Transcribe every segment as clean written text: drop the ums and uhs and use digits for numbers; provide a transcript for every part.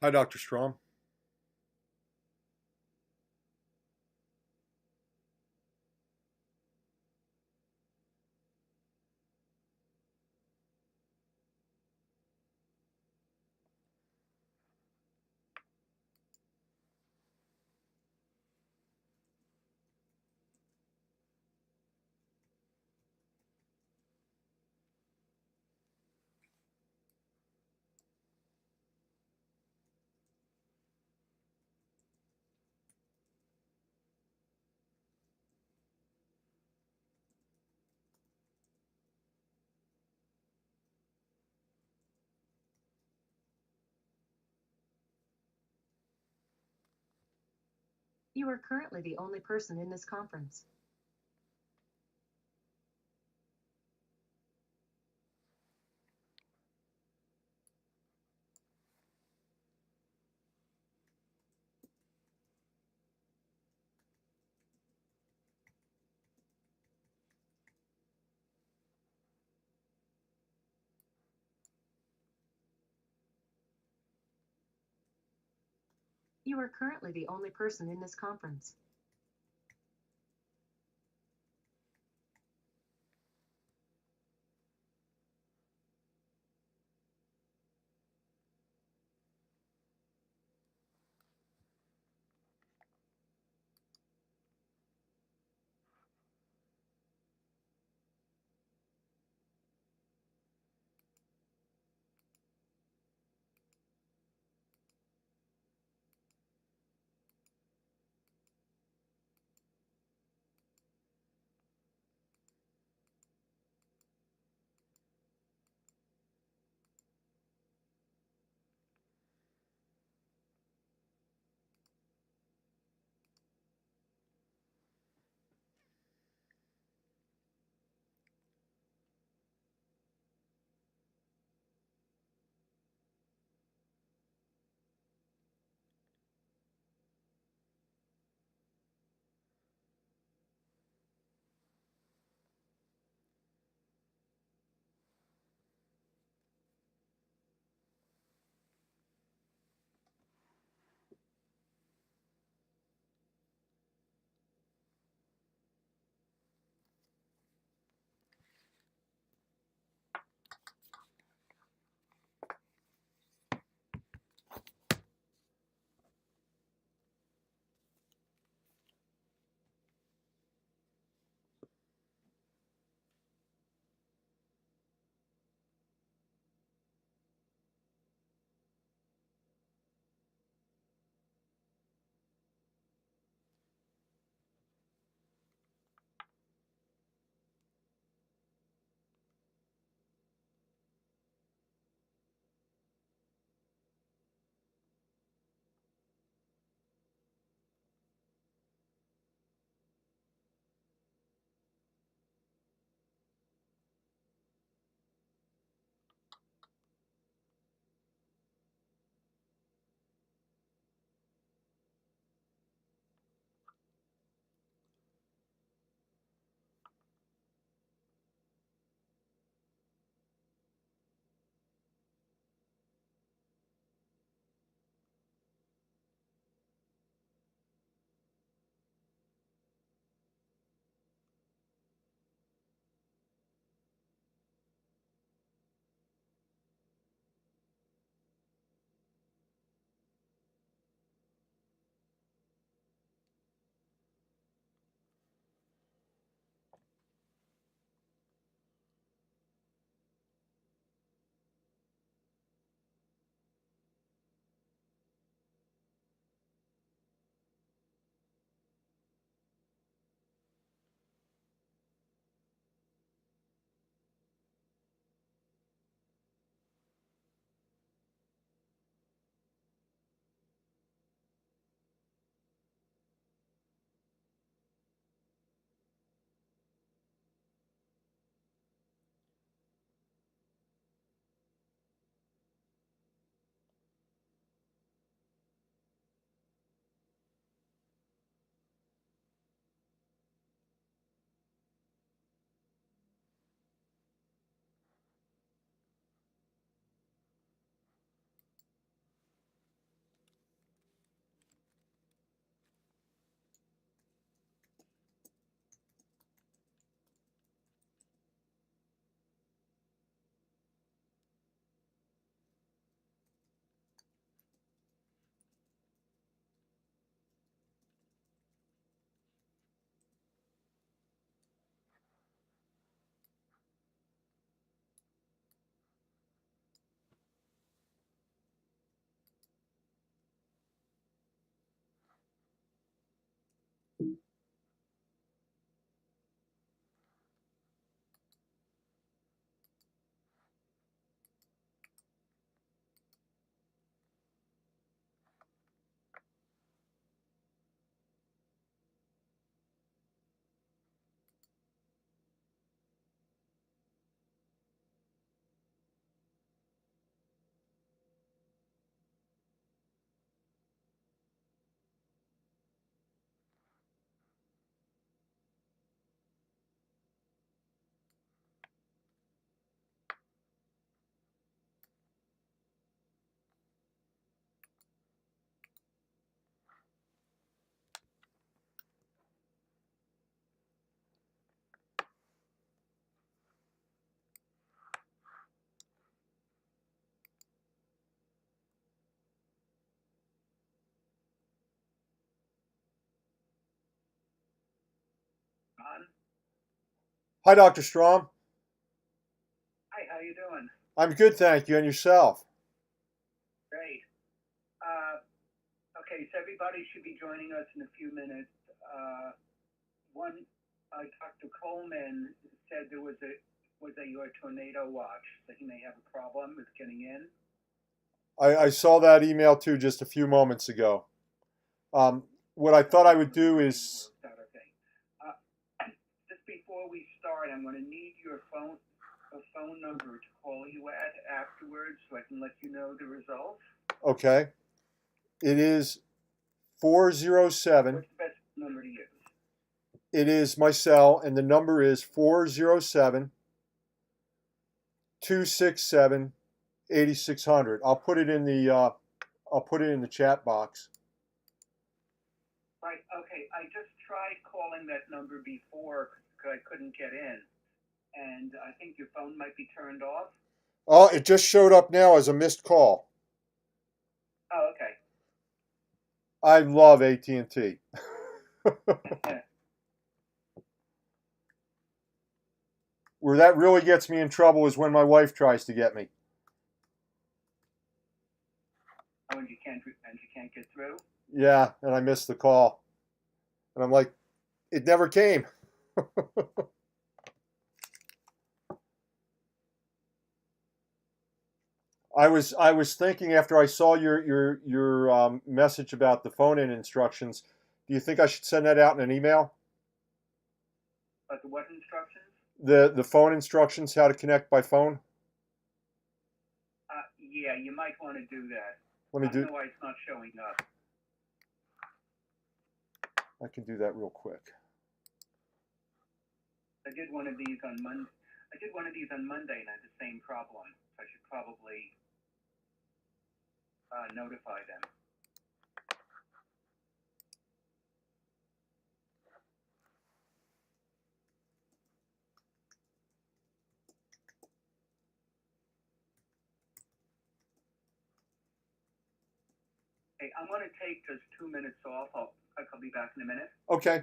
Hi, Dr. Strom. You are currently the only person in this conference. You are currently the only person in this conference. Hi, Dr. Strom. Hi, how you doing? I'm good, thank you. And yourself? Great. Uh, okay, so everybody should be joining us in a few minutes. One, Dr. Coleman said there was a your tornado watch, so he may have a problem with getting in. I saw that email too just a few moments ago. What I thought I would do is, Okay. Just before we start, I'm going to need a phone number to call you at afterwards, so I can let you know the results. okay, it is 407. What's the best number to use? It is my cell, and the number is 407 267 8600. I'll put it in the chat box. Right. Okay. I just tried calling that number before because I couldn't get in, and I think your phone might be turned off. Oh, it just showed up now as a missed call. Oh, okay. I love AT&T. Where that really gets me in trouble is when my wife tries to get me. Oh, and you can't get through. Yeah, and I missed the call. And I'm like, it never came. I was thinking after I saw your message about the phone in instructions. Do you think I should send that out in an email? But the what instructions? The phone instructions, how to connect by phone. Yeah, you might want to do that. Let me I don't do. know why it's not showing up. I can do that real quick. I did one of these on Monday. I did one of these on Monday and I had the same problem. So I should probably notify them. Hey, I'm going to take just 2 minutes off. I'll be back in a minute. Okay.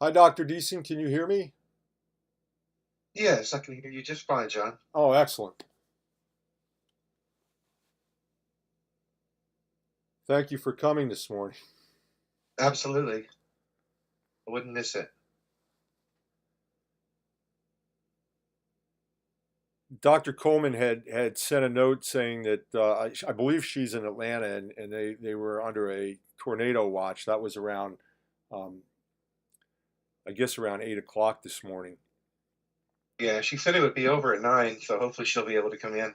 Hi, Dr. Deason. Can you hear me? Yes, I can hear you just fine, John. Oh, excellent. Thank you for coming this morning. Absolutely. I wouldn't miss it. Dr. Coleman had sent a note saying that I believe she's in Atlanta and they were under a tornado watch. That was around, I guess, around 8 o'clock this morning. Yeah, she said it would be over at 9, so hopefully she'll be able to come in.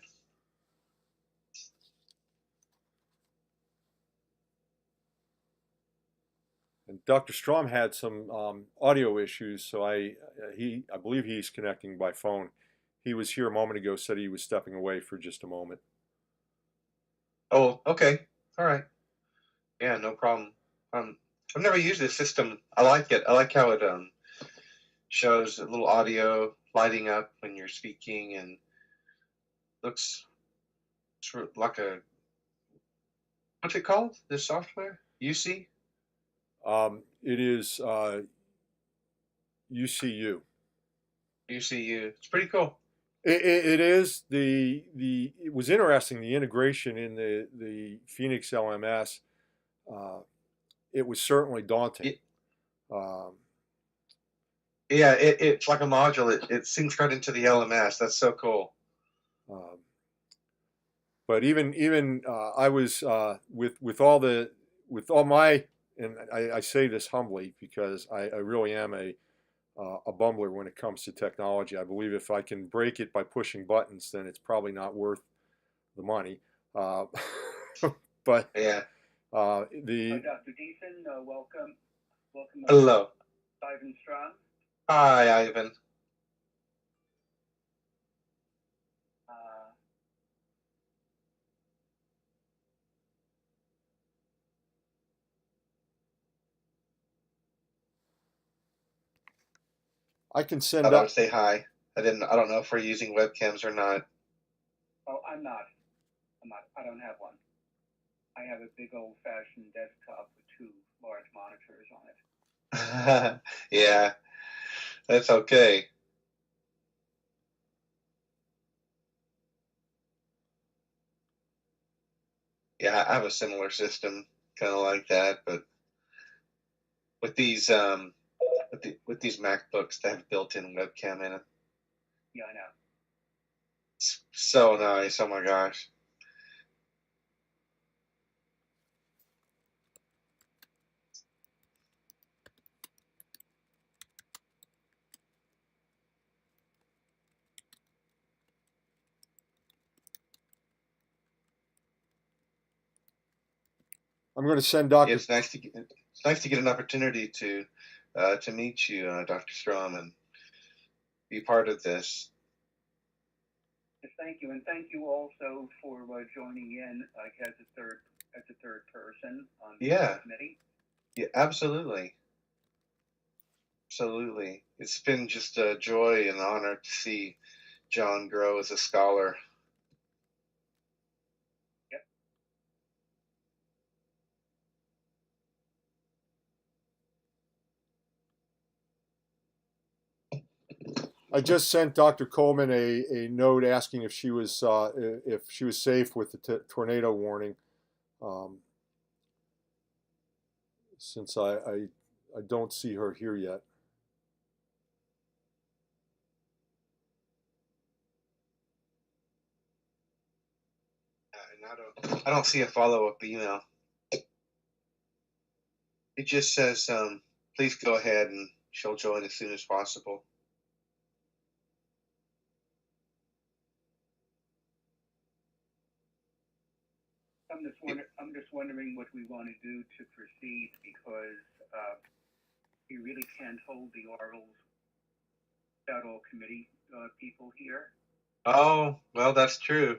And Dr. Strom had some audio issues, so I believe he's connecting by phone. He was here a moment ago, said he was stepping away for just a moment. Oh, okay. All right. Yeah, no problem. I've never used this system. I like it. I like how it shows a little audio lighting up when you're speaking and looks sort of like a what's it called? This software? UC? It is UCU. UCU. It's pretty cool. It is it was interesting, the integration in the Phoenix LMS. It was certainly daunting. Um, Yeah, it's like a module. It syncs right into the LMS. That's so cool. But even I was with all my, and I say this humbly because I really am a bumbler when it comes to technology. I believe if I can break it by pushing buttons, then it's probably not worth the money. But Yeah. the Dr. Deason, welcome. Welcome. Hello. Ivan Strom. Hi, Ivan. I can send Thought I up. would say hi. I don't know if we're using webcams or not. Oh, I'm not. I don't have one. I have a big old-fashioned desktop with two large monitors on it. Yeah, that's okay. Yeah, I have a similar system, kind of like that, but with these with these MacBooks, they have built-in webcam in it. Yeah, I know. It's so nice. Oh my gosh. I'm going to send Yeah, Dr. it's nice to get an opportunity to meet you, Dr. Strom, and be part of this. Yes, thank you, and thank you also for joining in as a third person on the committee. Yeah, absolutely. Absolutely. It's been just a joy and honor to see John grow as a scholar. Yep. I just sent Dr. Coleman a note asking if she was safe with the tornado warning. Since I don't see her here yet. And I don't see a follow-up email. It just says, please go ahead and she'll join as soon as possible. I'm just wondering what we want to do to proceed because we really can't hold the orals without all committee people here. Oh, well, that's true.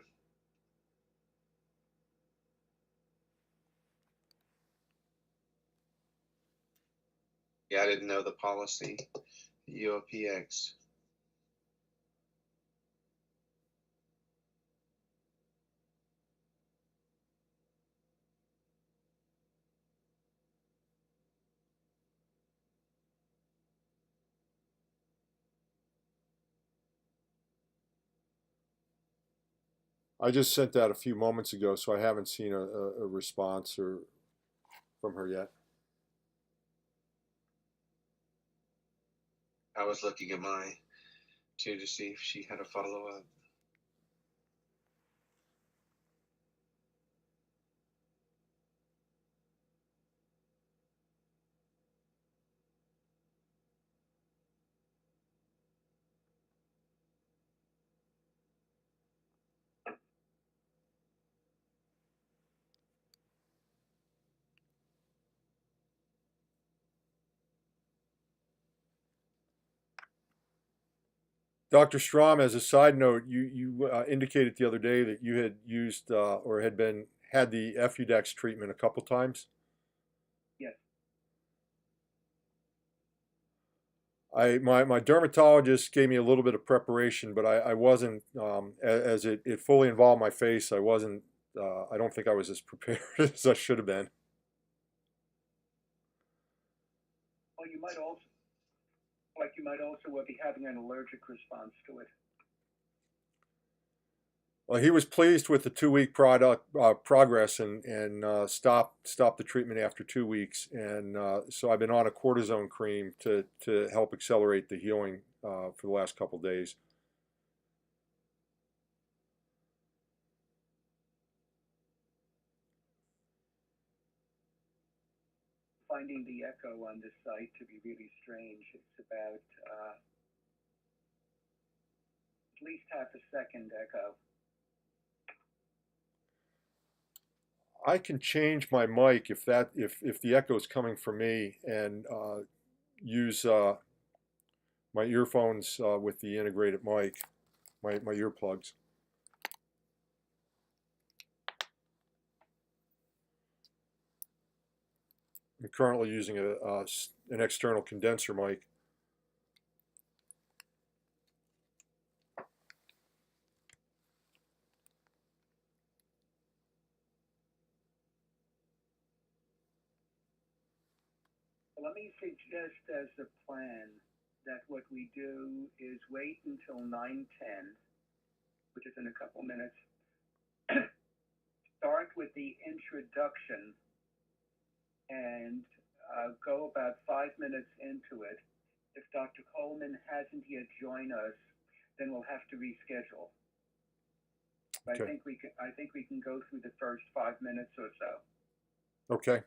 Yeah, I didn't know the policy. UOPX. I just sent that a few moments ago, so I haven't seen a response from her yet. I was looking at mine too to see if she had a follow-up. Dr. Strom, as a side note, you indicated the other day that you had used or had the Fudex treatment a couple times. Yes. My dermatologist gave me a little bit of preparation, but I wasn't as it fully involved my face. I wasn't. I don't think I was as prepared as I should have been. Well, you might also be having an allergic response to it. Well, he was pleased with the 2 week progress and stopped the treatment after 2 weeks, and so I've been on a cortisone cream to help accelerate the healing for the last couple days. Finding the echo on this site to be really strange. It's about at least half a second echo. I can change my mic if the echo is coming from me, and use my earphones with the integrated mic, my earplugs. I'm currently using an external condenser mic. Let me suggest as a plan that what we do is wait until 9:10, which is in a couple minutes. Start with the introduction and go about 5 minutes into it. If Dr. Coleman hasn't yet joined us, then we'll have to reschedule. But Okay. I think we can go through the first 5 minutes or so. Okay.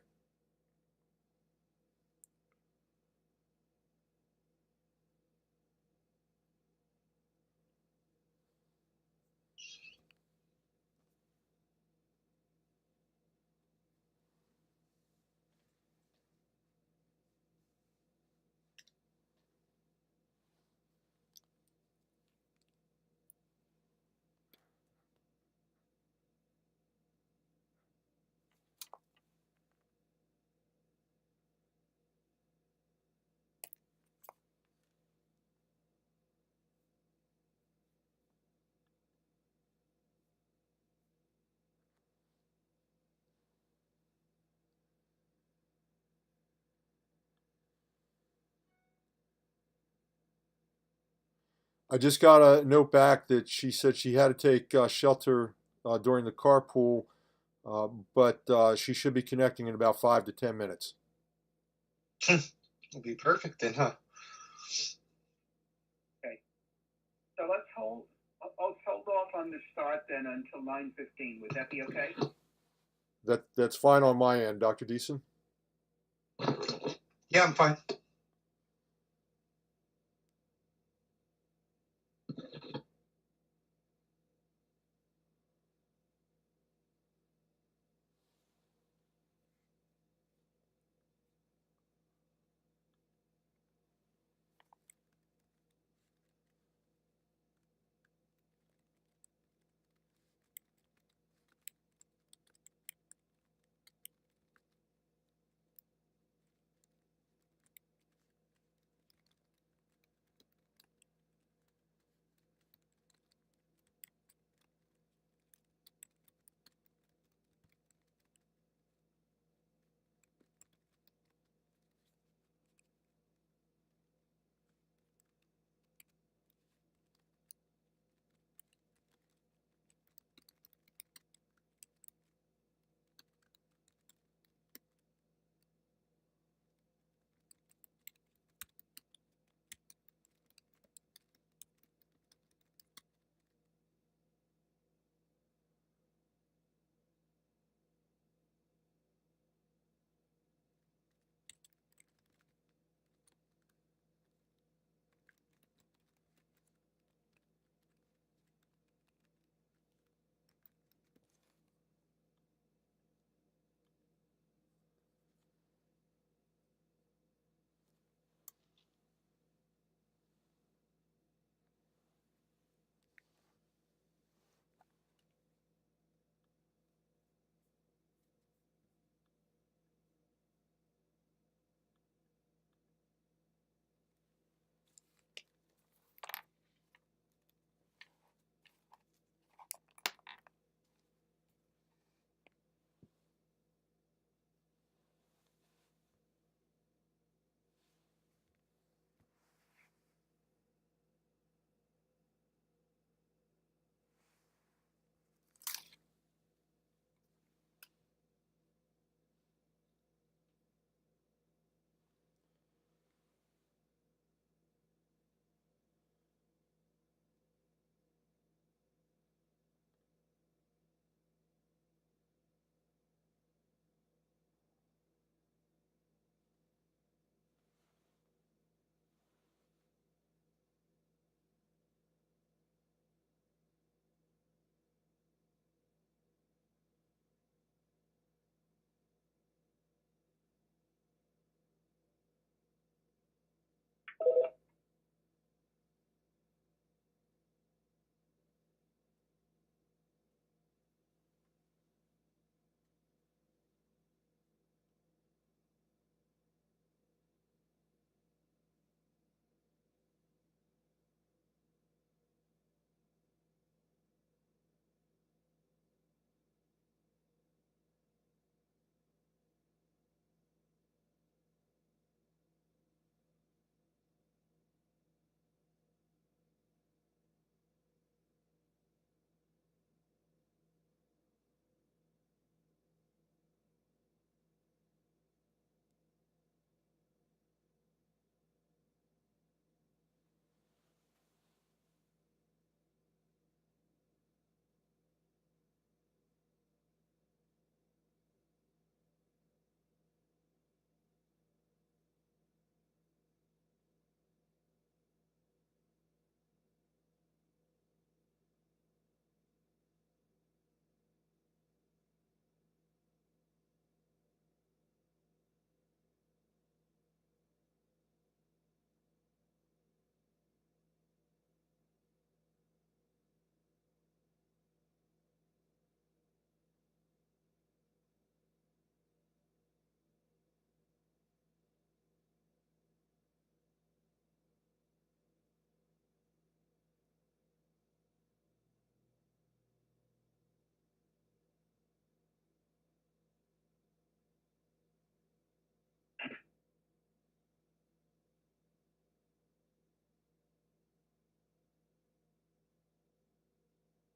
I just got a note back that she said she had to take shelter during the carpool, but she should be connecting in about 5 to 10 minutes. It'll be perfect then, huh? Okay. So let's hold off on the start then until 9:15. Would that be okay? That's fine on my end, Dr. Deason. Yeah, I'm fine.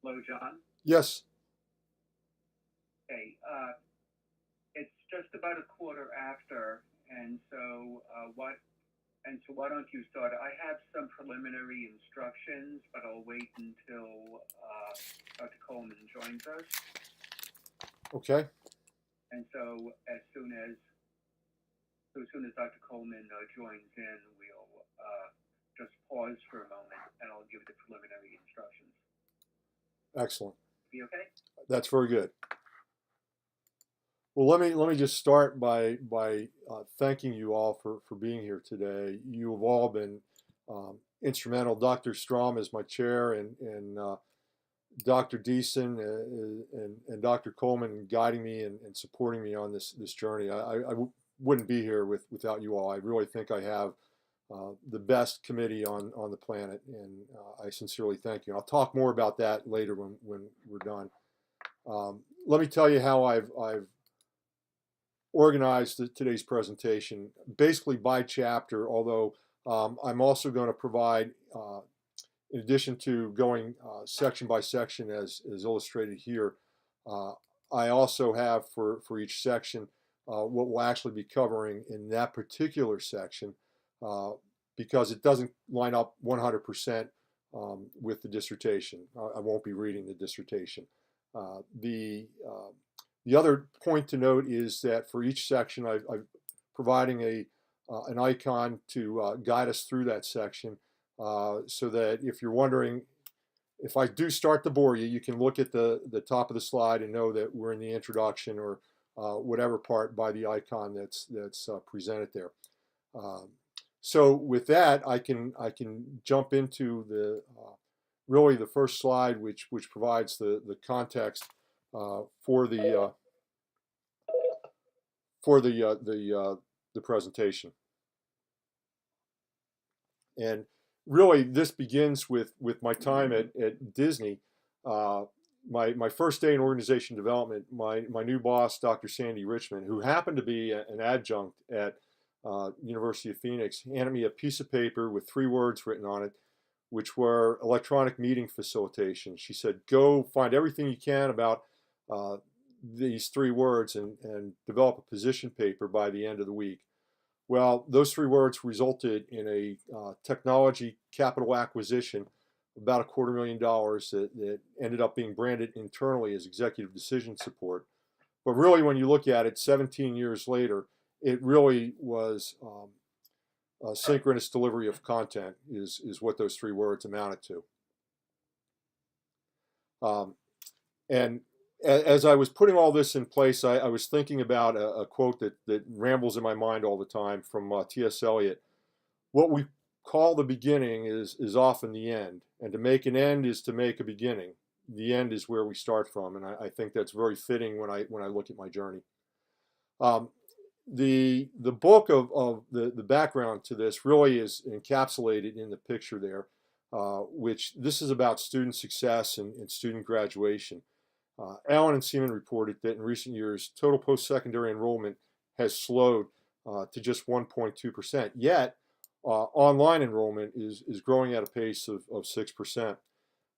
Hello, John. Yes. Okay, it's just about a quarter after, and so why don't you start? I have some preliminary instructions, but I'll wait until Dr. Coleman joins us. Okay. And so as soon as Dr. Coleman joins in, we'll just pause for a moment, and I'll give the preliminary instructions. Excellent. Be okay? That's very good. Well, let me just start by thanking you all for being here today. You have all been instrumental. Dr. Strom is my chair, and Dr. Deason and Dr. Coleman guiding me and supporting me on this journey. I wouldn't be here without you all. I really think I have the best committee on the planet, and I sincerely thank you. I'll talk more about that later when we're done. Let me tell you how I've organized today's presentation, basically by chapter, although I'm also going to provide, in addition to going section by section as illustrated here, I also have for each section what we'll actually be covering in that particular section, because it doesn't line up 100% with the dissertation. I won't be reading the dissertation. The other point to note is that for each section, I'm providing an icon to guide us through that section, so that if you're wondering, if I do start to bore you, you can look at the top of the slide and know that we're in the introduction or whatever part by the icon that's presented there. So with that, I can jump into really the first slide, which provides the context for the presentation. And really, this begins with my time at Disney. My first day in organization development, my new boss, Dr. Sandy Richmond, who happened to be an adjunct at University of Phoenix, handed me a piece of paper with 3 words written on it, which were electronic meeting facilitation. She said, go find everything you can about these 3 words and develop a position paper by the end of the week. Well, those 3 words resulted in a technology capital acquisition, about $250,000 that ended up being branded internally as executive decision support. But really, when you look at it 17 years later, it really was synchronous delivery of content is what those 3 words amounted to. And as I was putting all this in place, I was thinking about a quote that rambles in my mind all the time from T.S. Eliot. What we call the beginning is often the end, and to make an end is to make a beginning. The end is where we start from, and I think that's very fitting when I look at my journey. The bulk of the background to this really is encapsulated in the picture there, which this is about student success and student graduation. Allen and Seaman reported that in recent years, total post-secondary enrollment has slowed to just 1.2%. Yet, online enrollment is growing at a pace of 6%.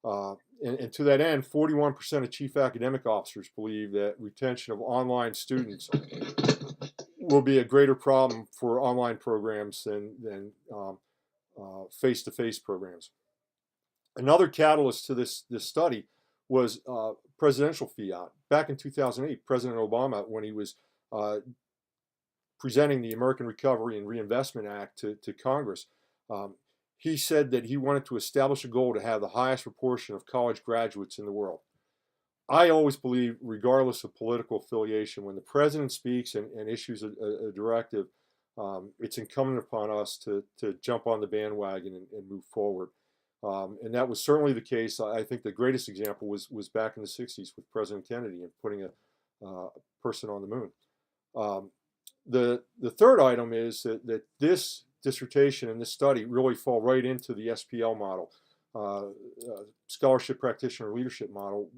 And to that end, 41% of chief academic officers believe that retention of online students will be a greater problem for online programs than face-to-face programs. Another catalyst to this study was presidential fiat. Back in 2008, President Obama, when he was presenting the American Recovery and Reinvestment Act to Congress, he said that he wanted to establish a goal to have the highest proportion of college graduates in the world. I always believe, regardless of political affiliation, when the president speaks and issues a directive, it's incumbent upon us to jump on the bandwagon and move forward. And that was certainly the case. I think the greatest example was back in the 60s with President Kennedy and putting a person on the moon. The third item is that this dissertation and this study really fall right into the SPL model, scholarship practitioner leadership model.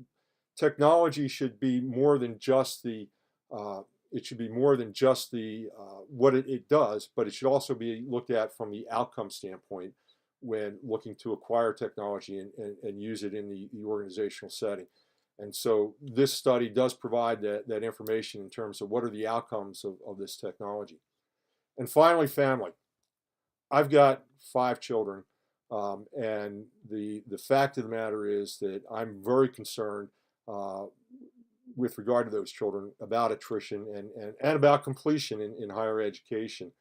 Technology should be more than just what it does, but it should also be looked at from the outcome standpoint. when looking to acquire technology and use it in the organizational setting. And so this study does provide that information in terms of what are the outcomes of this technology. And finally, family. I've got 5 children, and the fact of the matter is that I'm very concerned with regard to those children about attrition and about completion in higher education.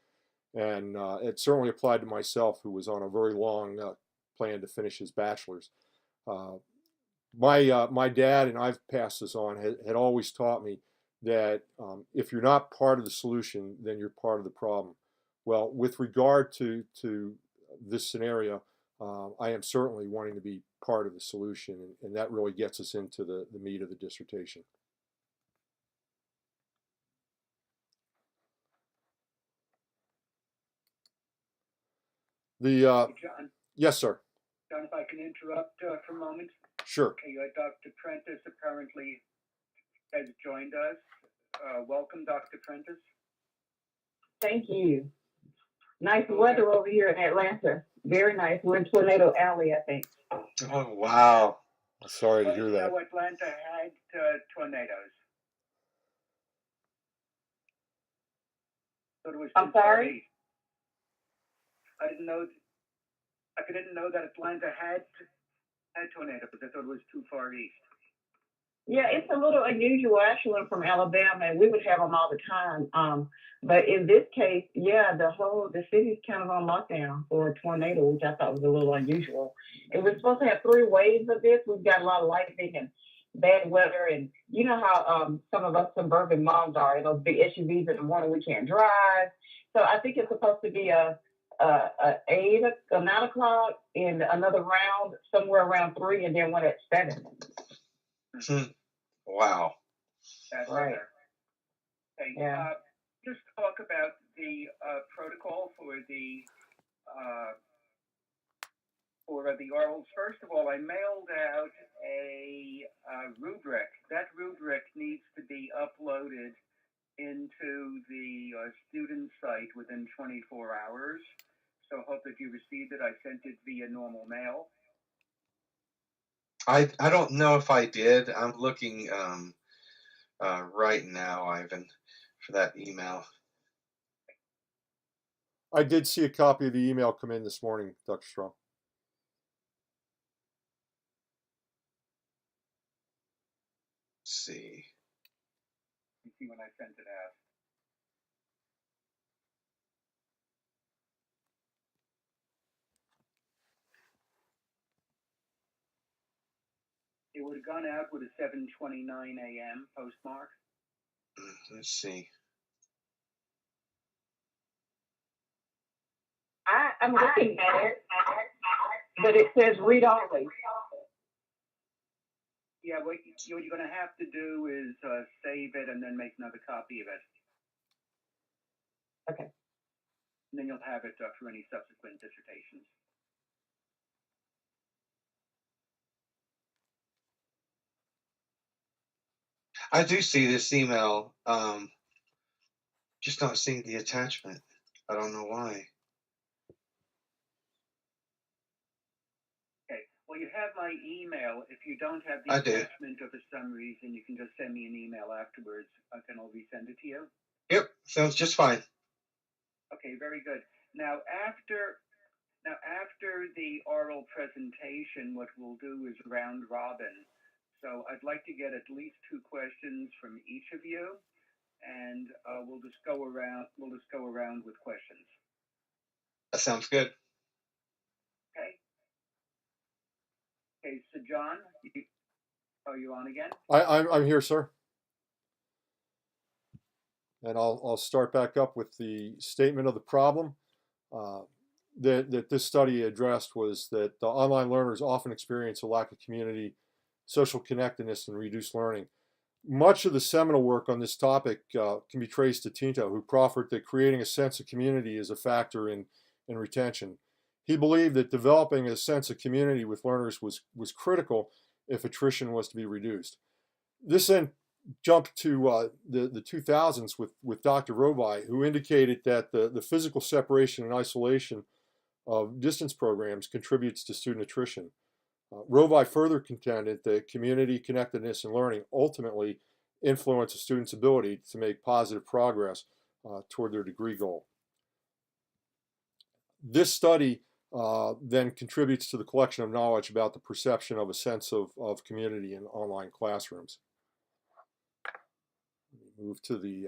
And it certainly applied to myself, who was on a very long plan to finish his bachelor's. My dad, and I've passed this on, had always taught me that if you're not part of the solution, then you're part of the problem. Well, with regard to this scenario, I am certainly wanting to be part of the solution, and that really gets us into the meat of the dissertation. Hey, John, Yes, sir. John, if I can interrupt for a moment. Sure. Okay, Dr. Prentice apparently has joined us. Welcome, Dr. Prentice. Thank you. Nice weather over here in Atlanta. Very nice. We're in Tornado Alley, I think. Oh, wow. Sorry to hear that. Know Atlanta had tornadoes. So it was I'm sorry? I didn't know that Atlanta had tornadoes. I thought it was too far east. Yeah, it's a little unusual. Actually, I'm from Alabama, and we would have them all the time. But in this case, yeah, the city's kind of on lockdown for a tornado, which I thought was a little unusual. And we're supposed to have 3 waves of this. We've got a lot of lightning and bad weather, and you know how some of us suburban moms are. Those big SUVs in the morning, we can't drive. So I think it's supposed to be a 9 o'clock, and another round somewhere around 3, and then one at 7. Wow. That's Right. Okay. Yeah. Just talk about the protocol for the orals. First of all, I mailed out a rubric. That rubric needs to be uploaded into the student site within 24 hours. So hope that you received it. I sent it via normal mail. I don't know if I did. I'm looking right now, Ivan, for that email. I did see a copy of the email come in this morning, Dr. Strong. Let's see. You see when I sent it out. It would have gone out with a 7:29 a.m. postmark. Let's see. I'm looking at it, but it says read only. Yeah, what you're going to have to do is save it and then make another copy of it. Okay. And then you'll have it for any subsequent dissertations. I do see this email. Just not seeing the attachment. I don't know why. Okay. Well, you have my email. If you don't have the I do. attachment or for some reason, you can just send me an email afterwards. Then I'll resend it to you. Yep, sounds just fine. Okay, very good. Now after the oral presentation, what we'll do is round robin. So I'd like to get at least 2 questions from each of you, and we'll just go around with questions. That sounds good. Okay. Okay. So John, are you on again? I'm here, sir. And I'll start back up with the statement of the problem that this study addressed was that online learners often experience a lack of community, social connectedness, and reduced learning. Much of the seminal work on this topic can be traced to Tinto, who proffered that creating a sense of community is a factor in retention. He believed that developing a sense of community with learners was critical if attrition was to be reduced. This then jumped to the 2000s with Dr. Roby, who indicated that the physical separation and isolation of distance programs contributes to student attrition. Rovi further contended that community connectedness and learning ultimately influence a student's ability to make positive progress toward their degree goal. This study then contributes to the collection of knowledge about the perception of a sense of community in online classrooms. Move to the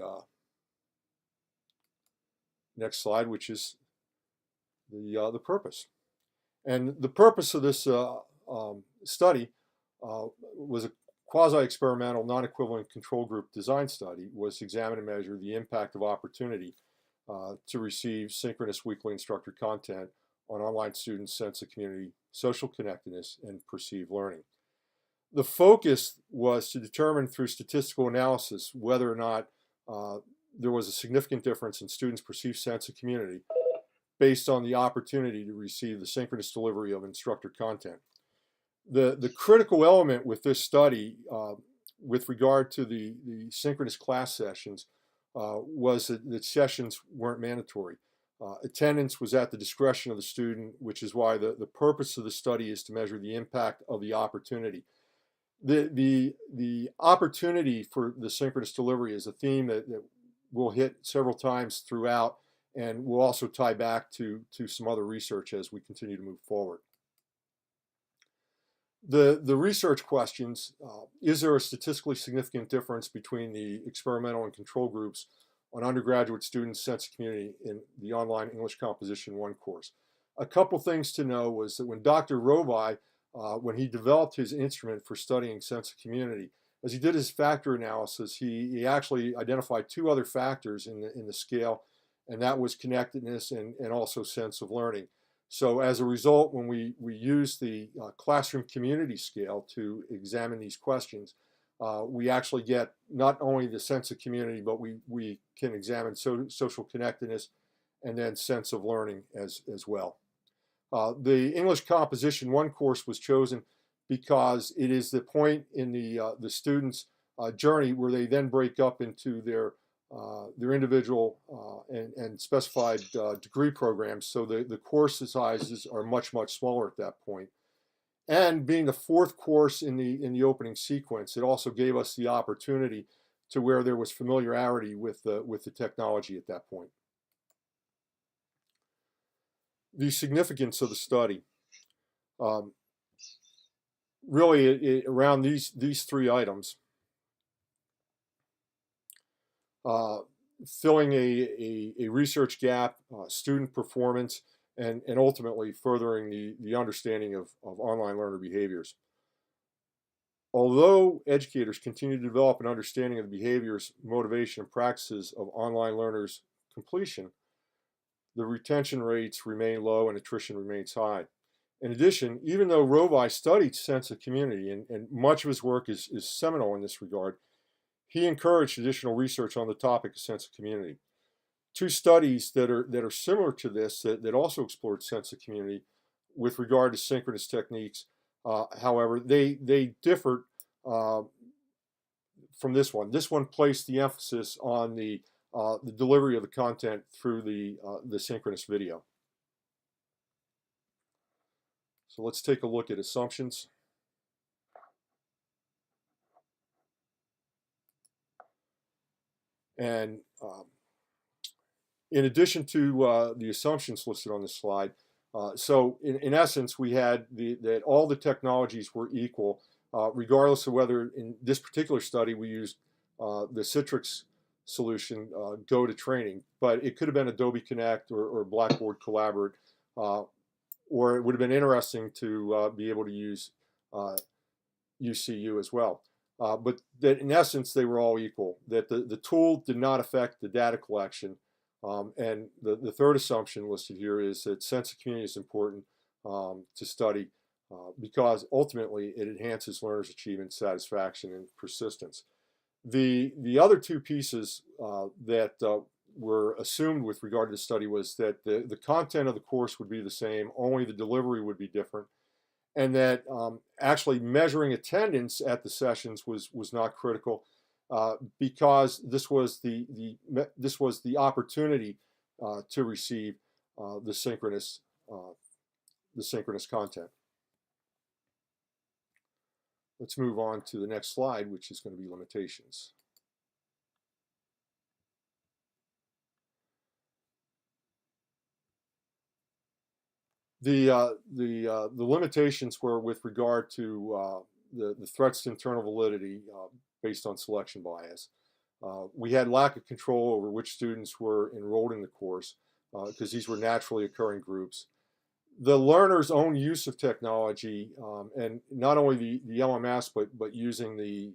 next slide, which is the purpose. And the purpose of this study was a quasi-experimental, non-equivalent control group design study, was to examine and measure the impact of opportunity to receive synchronous weekly instructor content on online students' sense of community, social connectedness, and perceived learning. The focus was to determine through statistical analysis whether or not there was a significant difference in students' perceived sense of community based on the opportunity to receive the synchronous delivery of instructor content. The critical element with this study with regard to the synchronous class sessions was that sessions weren't mandatory. Attendance was at the discretion of the student, which is why the purpose of the study is to measure the impact of the opportunity. The opportunity for the synchronous delivery is a theme that we'll hit several times throughout, and we'll also tie back to some other research as we continue to move forward. The research questions, is there a statistically significant difference between the experimental and control groups on undergraduate students' sense of community in the online English Composition 1 course? A couple things to know was that when Dr. Rovi, when he developed his instrument for studying sense of community, as he did his factor analysis, he actually identified two other factors in the scale, and that was connectedness and also sense of learning. So as a result, when we use the classroom community scale to examine these questions, we actually get not only the sense of community, but we can examine social connectedness and then sense of learning as well. The English Composition 1 course was chosen because it is the point in the students' journey where they then break up into their individual and specified degree programs. So the course sizes are much smaller at that point. And being the fourth course in the opening sequence, it also gave us the opportunity to where there was familiarity with the technology at that point. The significance of the study, really around these three items, filling a research gap, student performance, and ultimately furthering the understanding of online learner behaviors. Although educators continue to develop an understanding of the behaviors, motivation, and practices of online learners' completion, the retention rates remain low and attrition remains high. In addition, even though Rovi studied sense of community, and much of his work is seminal in this regard, he encouraged additional research on the topic of sense of community. Two studies that are similar to this that also explored sense of community with regard to synchronous techniques, however, they differed from this one. This one placed the emphasis on the delivery of the content through the synchronous video. So let's take a look at assumptions. And in addition to the assumptions listed on this slide, so in essence, we had that all the technologies were equal, regardless of whether in this particular study we used the Citrix solution, Go to Training, but it could have been Adobe Connect or Blackboard Collaborate, or it would have been interesting to be able to use UCU as well. But that in essence, they were all equal, that the tool did not affect the data collection. And the third assumption listed here is that sense of community is important to study because ultimately it enhances learners' achievement, satisfaction, and persistence. The other two pieces that were assumed with regard to the study was that the content of the course would be the same, only the delivery would be different, and that actually measuring attendance at the sessions was not critical because this was the opportunity to receive the synchronous the synchronous content. Let's move on to the next slide, which is going to be limitations. The limitations were with regard to the threats to internal validity based on selection bias. We had lack of control over which students were enrolled in the course because these were naturally occurring groups. The learner's own use of technology, and not only the LMS, but using the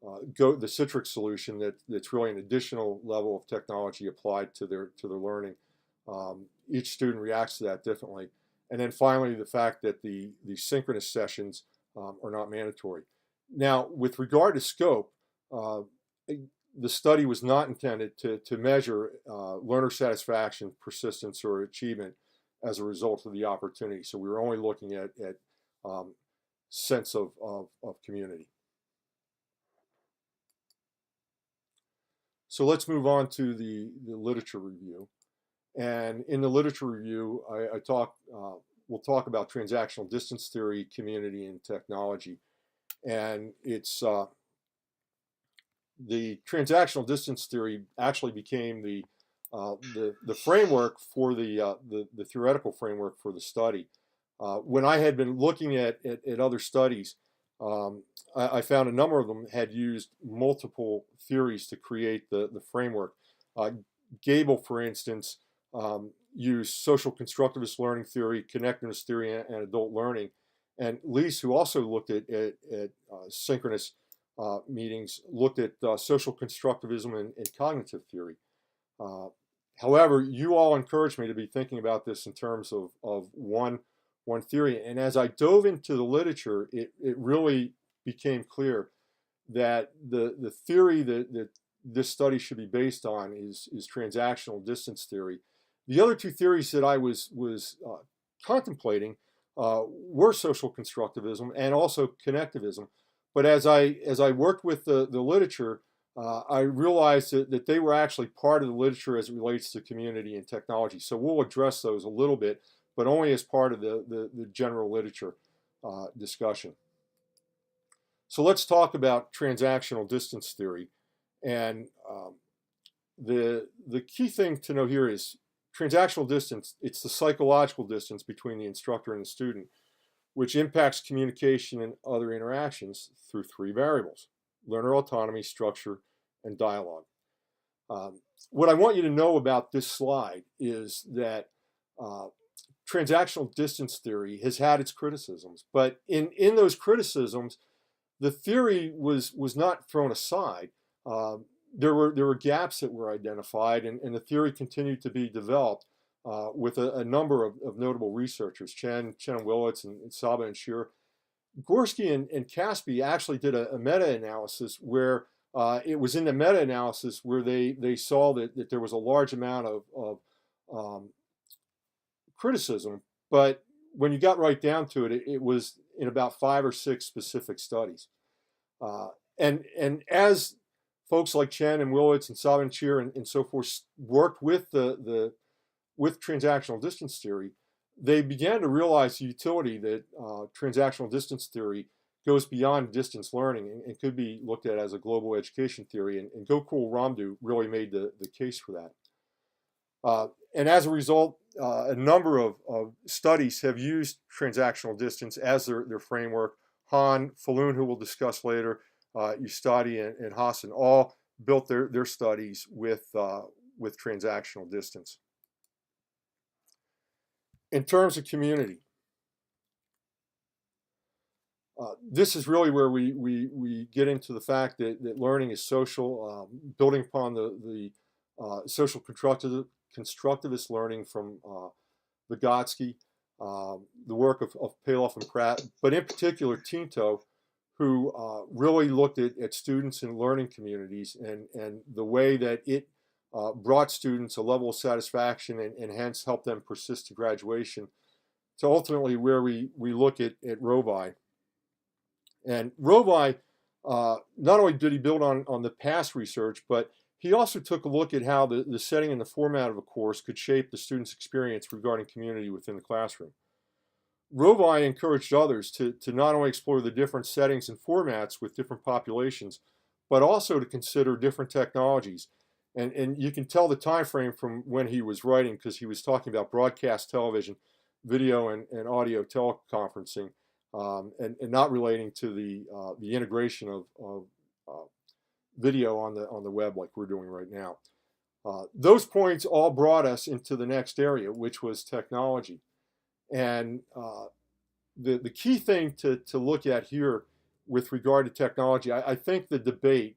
Citrix solution that's really an additional level of technology applied to their learning. Each student reacts to that differently. And then finally, the fact that the synchronous sessions are not mandatory. Now, with regard to scope, the study was not intended to measure learner satisfaction, persistence, or achievement as a result of the opportunity. So we were only looking at sense of community. So let's move on to the literature review. And in the literature review, we'll talk about transactional distance theory, community, and technology. And it's the transactional distance theory actually became the framework for the theoretical framework for the study. When I had been looking at other studies, I found a number of them had used multiple theories to create the framework. Gable, for instance, used social constructivist learning theory, connectedness theory, and adult learning. And Lease, who also looked at synchronous meetings, looked at social constructivism and cognitive theory. However, you all encouraged me to be thinking about this in terms of one theory. And as I dove into the literature, it really became clear that the theory that this study should be based on is transactional distance theory. The other two theories that I was contemplating were social constructivism and also connectivism. But as I worked with the literature, I realized that they were actually part of the literature as it relates to community and technology. So we'll address those a little bit, but only as part of the general literature discussion. So let's talk about transactional distance theory. And the key thing to know here is transactional distance, it's the psychological distance between the instructor and the student, which impacts communication and other interactions through three variables: learner autonomy, structure, and dialogue. What I want you to know about this slide is that transactional distance theory has had its criticisms, but in those criticisms, the theory was not thrown aside. There were gaps that were identified, and the theory continued to be developed with a number of notable researchers: Chen and Willits, and Saba and Shearer. Gorski and Caspi actually did a meta-analysis where it was in the meta-analysis where they saw that there was a large amount of criticism, but when you got right down to it, it was in about 5 or 6 specific studies. And as folks like Chen and Willits and Saba and Shearer and so forth worked with with transactional distance theory, they began to realize the utility that transactional distance theory goes beyond distance learning and could be looked at as a global education theory. And Gokul Ramdu really made the case for that. And as a result, a number of studies have used transactional distance as their framework. Han, Falun, who we'll discuss later, Ustadi, and Hassan all built their studies with transactional distance. In terms of community, this is really where we get into the fact that learning is social, building upon the social constructivist learning from Vygotsky, the work of Paloff and Pratt, but in particular Tinto, who really looked at students and learning communities and the way that it brought students a level of satisfaction and hence helped them persist to graduation, to ultimately where we look at Rovai. And Rovai, not only did he build on the past research, but he also took a look at how the setting and the format of a course could shape the student's experience regarding community within the classroom. Rovai encouraged others to not only explore the different settings and formats with different populations, but also to consider different technologies. And you can tell the time frame from when he was writing, because he was talking about broadcast television, video and audio teleconferencing, and not relating to the integration of video on the web like we're doing right now. Those points all brought us into the next area, which was technology. And the key thing to look at here with regard to technology, I think the debate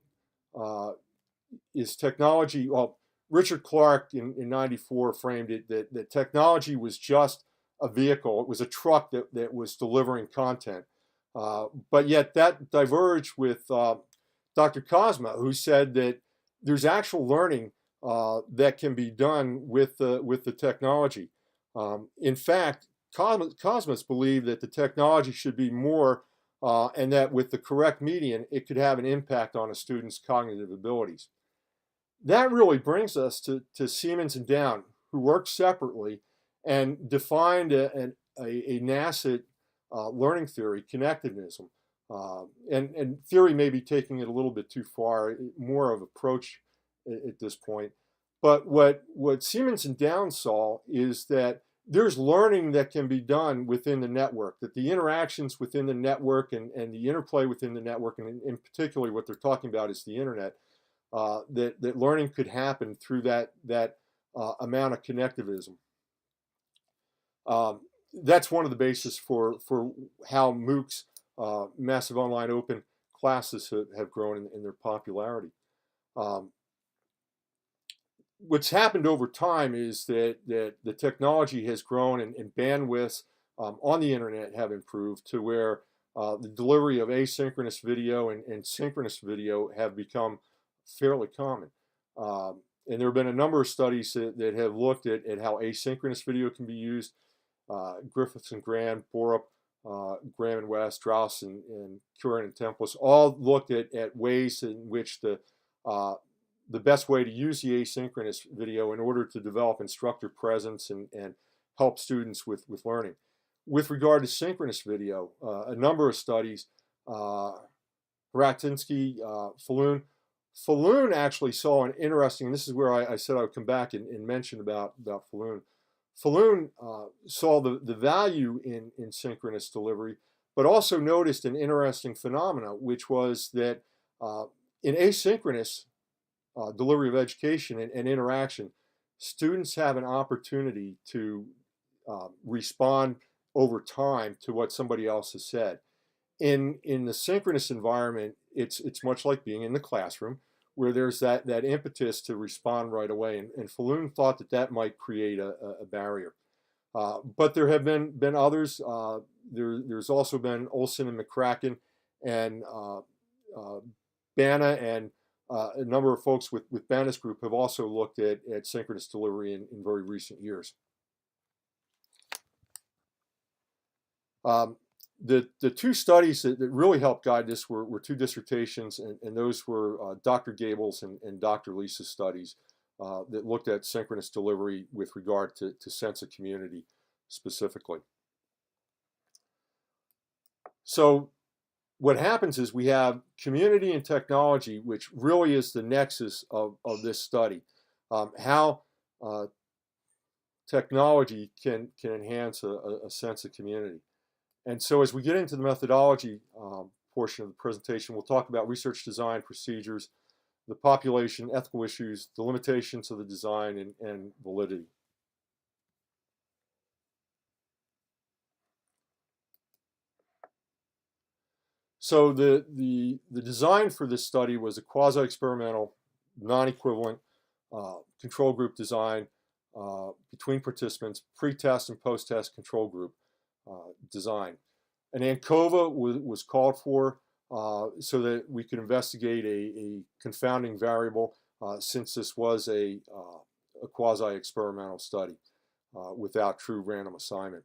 is technology. Well, Richard Clark in '94 framed it that technology was just a vehicle. It was a truck that was delivering content. But yet that diverged with Dr. Cosma, who said that there's actual learning that can be done with the technology. In fact, Cosmas believed that the technology should be more, and that with the correct medium, it could have an impact on a student's cognitive abilities. That really brings us to Siemens and Down, who worked separately and defined a NASIT learning theory, connectivism. And theory may be taking it a little bit too far, more of approach at this point. But what Siemens and Down saw is that there's learning that can be done within the network, that the interactions within the network and the interplay within the network, and in particular what they're talking about is the internet, that learning could happen through that amount of connectivism. That's one of the bases for how MOOCs, massive online open classes, have grown in their popularity. What's happened over time is that the technology has grown and bandwidths on the internet have improved to where the delivery of asynchronous video and synchronous video have become fairly common. And there have been a number of studies that have looked at how asynchronous video can be used. Griffiths and Graham, Borup, Graham and West, Strauss and Curran and Templis all looked at ways in which the best way to use the asynchronous video in order to develop instructor presence and help students with learning. With regard to synchronous video, a number of studies, Hratinsky, Falloon actually saw an interesting, and this is where I said I would come back and mention about Falloon. Falloon saw the value in synchronous delivery, but also noticed an interesting phenomena, which was that in asynchronous delivery of education and interaction, students have an opportunity to respond over time to what somebody else has said. In the synchronous environment, it's much like being in the classroom, where there's that impetus to respond right away. And Falloon thought that might create a barrier. But there have been others. There's also been Olson and McCracken and Bana, and a number of folks with Bana's group have also looked at synchronous delivery in very recent years. The two studies that really helped guide this were two dissertations, and those were Dr. Gable's and Dr. Lisa's studies that looked at synchronous delivery with regard to sense of community specifically. So what happens is we have community and technology, which really is the nexus of this study. How technology can enhance a sense of community. And so as we get into the methodology portion of the presentation, we'll talk about research design procedures, the population, ethical issues, the limitations of the design, and validity. So the design for this study was a quasi-experimental, non-equivalent control group design between participants, pre-test and post-test control group design. An ANCOVA was called for so that we could investigate a confounding variable since this was a quasi-experimental study without true random assignment.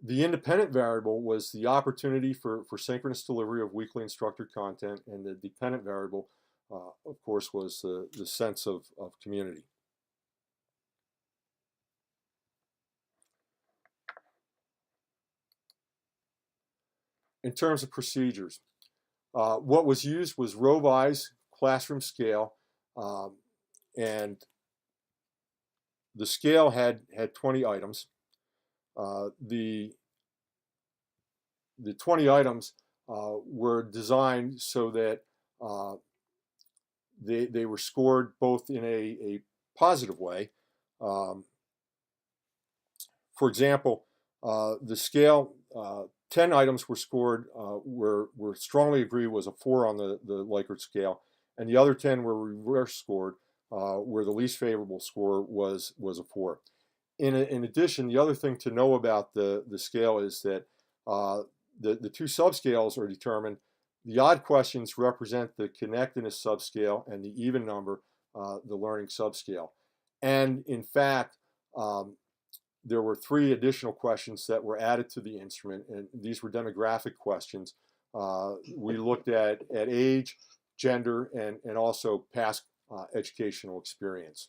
The independent variable was the opportunity for synchronous delivery of weekly instructor content, and the dependent variable of course, was the sense of community. In terms of procedures, what was used was Rovi's classroom scale, and the scale had 20 items. The 20 items were designed so that they were scored both in a positive way. For example, the scale, 10 items were scored, were strongly agreed was a 4 on the Likert scale, and the other 10 were reverse scored, where the least favorable score was a 4. In addition, the other thing to know about the scale is that the two subscales are determined. The odd questions represent the connectedness subscale, and the even number, the learning subscale. And in fact, there were 3 additional questions that were added to the instrument, and these were demographic questions. We looked at age, gender, and also past educational experience.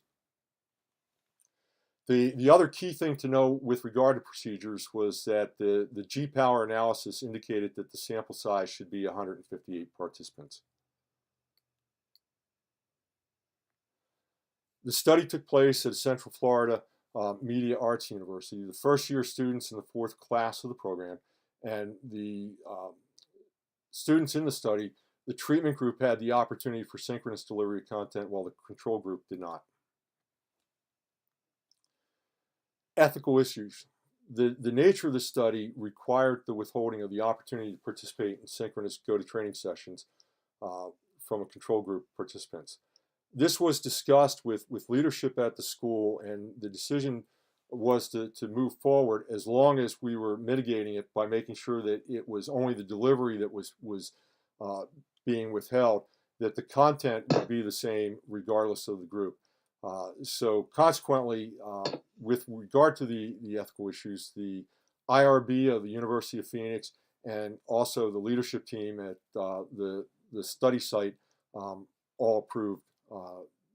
The other key thing to know with regard to procedures was that the G-power analysis indicated that the sample size should be 158 participants. The study took place at Central Florida Media Arts University. The first year students in the 4th class of the program, and the students in the study, the treatment group had the opportunity for synchronous delivery of content, while the control group did not. Ethical issues. The nature of the study required the withholding of the opportunity to participate in synchronous go-to-training sessions from a control group participants. This was discussed with leadership at the school, and the decision was to move forward as long as we were mitigating it by making sure that it was only the delivery that was being withheld, that the content would be the same regardless of the group. So consequently, with regard to the ethical issues, the IRB of the University of Phoenix and also the leadership team at the study site all approved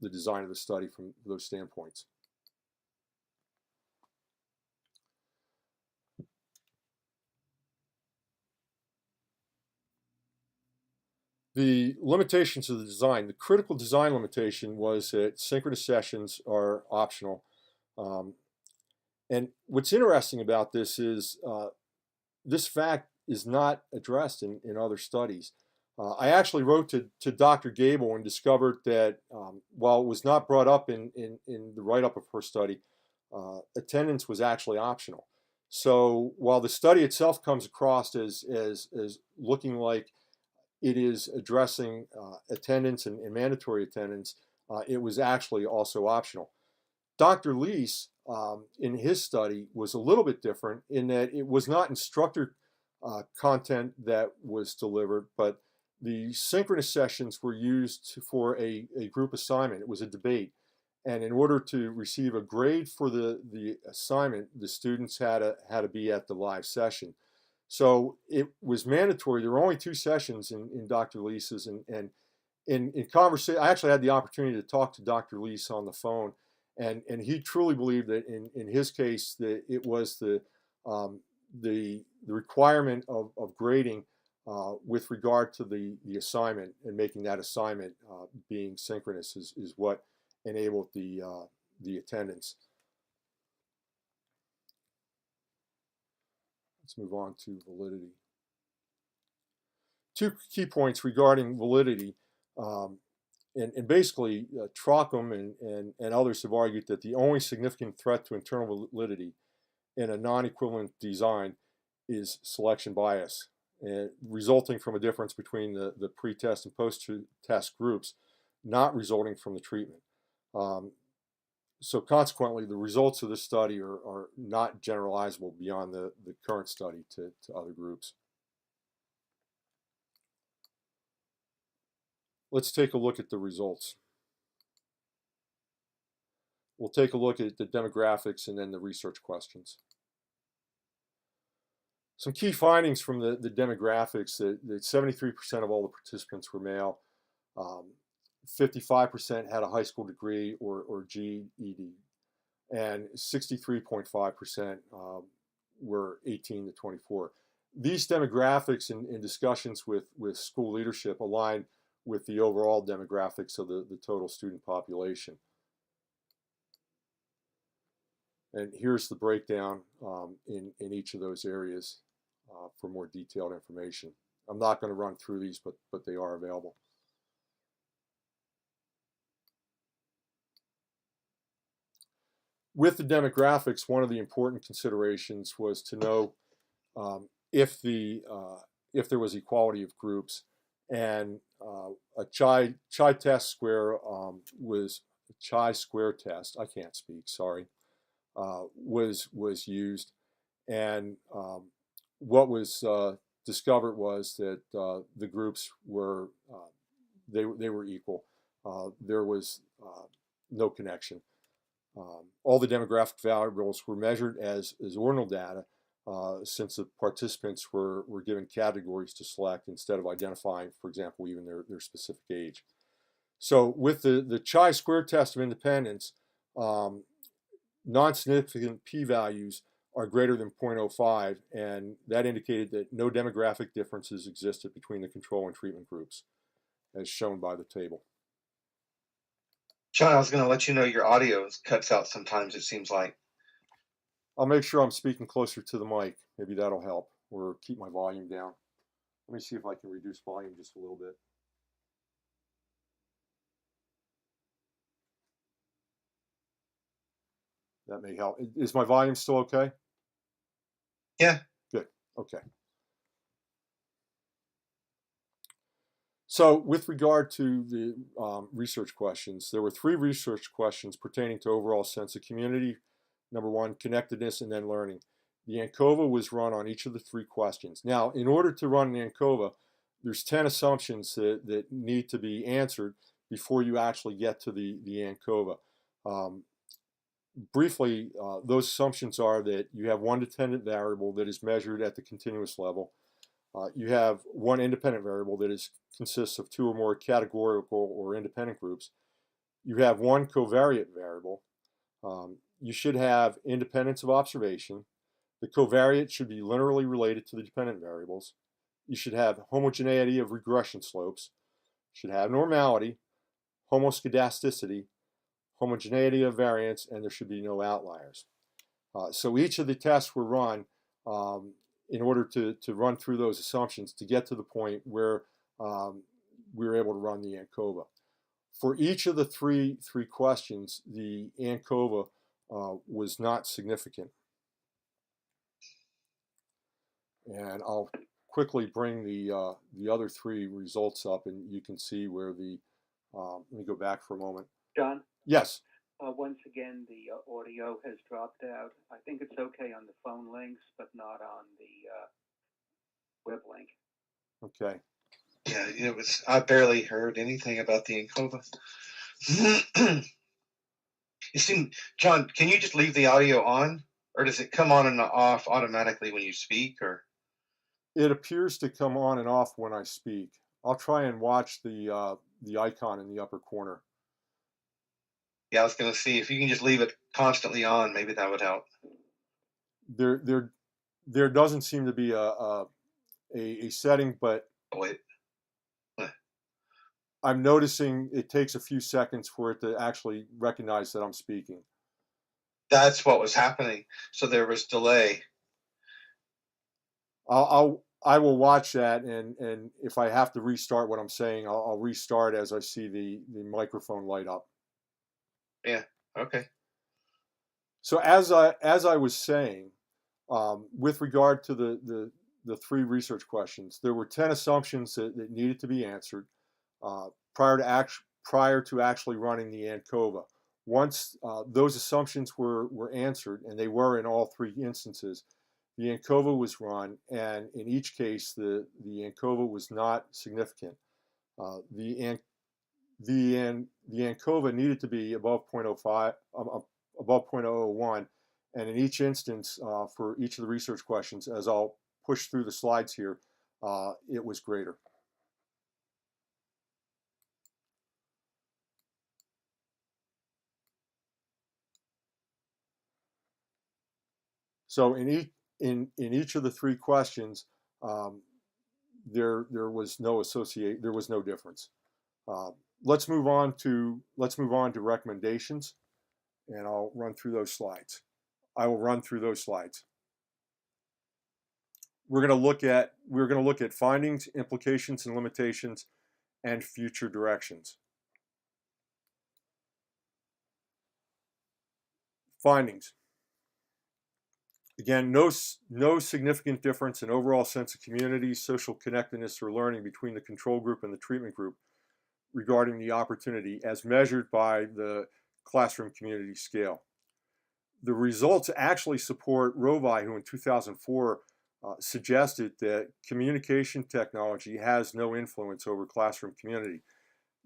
the design of the study from those standpoints. The limitations of the design. The critical design limitation was that synchronous sessions are optional. And what's interesting about this is this fact is not addressed in other studies. I actually wrote to Dr. Gable and discovered that while it was not brought up in the write-up of her study, attendance was actually optional. So while the study itself comes across as looking like it is addressing attendance and mandatory attendance, it was actually also optional. Dr. Leese, in his study, was a little bit different in that it was not instructor content that was delivered, but the synchronous sessions were used for a group assignment. It was a debate. And in order to receive a grade for the assignment, the students had to be at the live session. So it was mandatory. There were only 2 sessions in Dr. Leese's, and in conversation, I actually had the opportunity to talk to Dr. Leese on the phone, and he truly believed that in his case that it was the requirement of grading with regard to the assignment, and making that assignment being synchronous is what enabled the attendance. Let's move on to validity. 2 key points regarding validity, and basically Trockham and others have argued that the only significant threat to internal validity in a non-equivalent design is selection bias, resulting from a difference between the pre-test and post-test groups, not resulting from the treatment. So consequently, the results of this study are not generalizable beyond the current study to other groups. Let's take a look at the results. We'll take a look at the demographics and then the research questions. Some key findings from the demographics: that 73% of all the participants were male. 55% had a high school degree or GED, and 63.5% were 18 to 24. These demographics and discussions with school leadership align with the overall demographics of the total student population. And here's the breakdown in each of those areas for more detailed information. I'm not going to run through these, but they are available. With the demographics, one of the important considerations was to know if there was equality of groups, and a chi-test square was a chi-square test. I can't speak. Sorry. Was used, and what was discovered was that the groups were they were equal. There was no connection. All the demographic variables were measured as ordinal data, since the participants were given categories to select instead of identifying, for example, even their specific age. So with the chi-square test of independence, non-significant p-values are greater than 0.05, and that indicated that no demographic differences existed between the control and treatment groups, as shown by the table. John, I was going to let you know your audio cuts out sometimes, it seems like. I'll make sure I'm speaking closer to the mic. Maybe that'll help, or keep my volume down. Let me see if I can reduce volume just a little bit. That may help. Is my volume still okay? Yeah. Good. Okay. So with regard to the research questions, there were 3 research questions pertaining to overall sense of community. Number 1, connectedness, and then learning. The ANCOVA was run on each of the 3 questions. Now, in order to run an ANCOVA, there's 10 assumptions that need to be answered before you actually get to the ANCOVA. Briefly, those assumptions are that you have one dependent variable that is measured at the continuous level. You have one independent variable that consists of 2 or more categorical or independent groups. You have one covariate variable. You should have independence of observation. The covariate should be linearly related to the dependent variables. You should have homogeneity of regression slopes. You should have normality, homoscedasticity, homogeneity of variance, and there should be no outliers. So each of the tests were run in order to run through those assumptions to get to the point where we were able to run the ANCOVA. For each of the three questions, the ANCOVA was not significant. And I'll quickly bring the other 3 results up, and you can see where the, let me go back for a moment. John, Yes. once again, the audio has dropped out. I think it's okay on the phone links, but not on the web link. Okay. Yeah, I barely heard anything about the ANCOVA. You seem, John, can you just leave the audio on, or does it come on and off automatically when you speak, or? It appears to come on and off when I speak. I'll try and watch the icon in the upper corner. Yeah, I was going to see if you can just leave it constantly on, maybe that would help. There doesn't seem to be a setting, but Oh, wait. I'm noticing it takes a few seconds for it to actually recognize that I'm speaking. That's what was happening. So there was delay. I will watch that, and if I have to restart what I'm saying, I'll restart as I see the microphone light up. Yeah. Okay. So as I was saying, with regard to the 3 research questions, there were 10 assumptions that needed to be answered prior to actually running the ANCOVA. Once those assumptions were answered, and they were in all 3 instances, the ANCOVA was run, and in each case, the ANCOVA was not significant. The ANCOVA needed to be above 0.05, above 0.001, and in each instance, for each of the research questions, as I'll push through the slides here, it was greater. So in each of the three questions, there was no difference. Let's move on to recommendations, and I'll run through those slides. I will run through those slides. We're going to look at findings, implications, and limitations, and future directions. Findings. Again, no significant difference in overall sense of community, social connectedness, or learning between the control group and the treatment group regarding the opportunity as measured by the classroom community scale. The results actually support Rovai, who in 2004 suggested that communication technology has no influence over classroom community.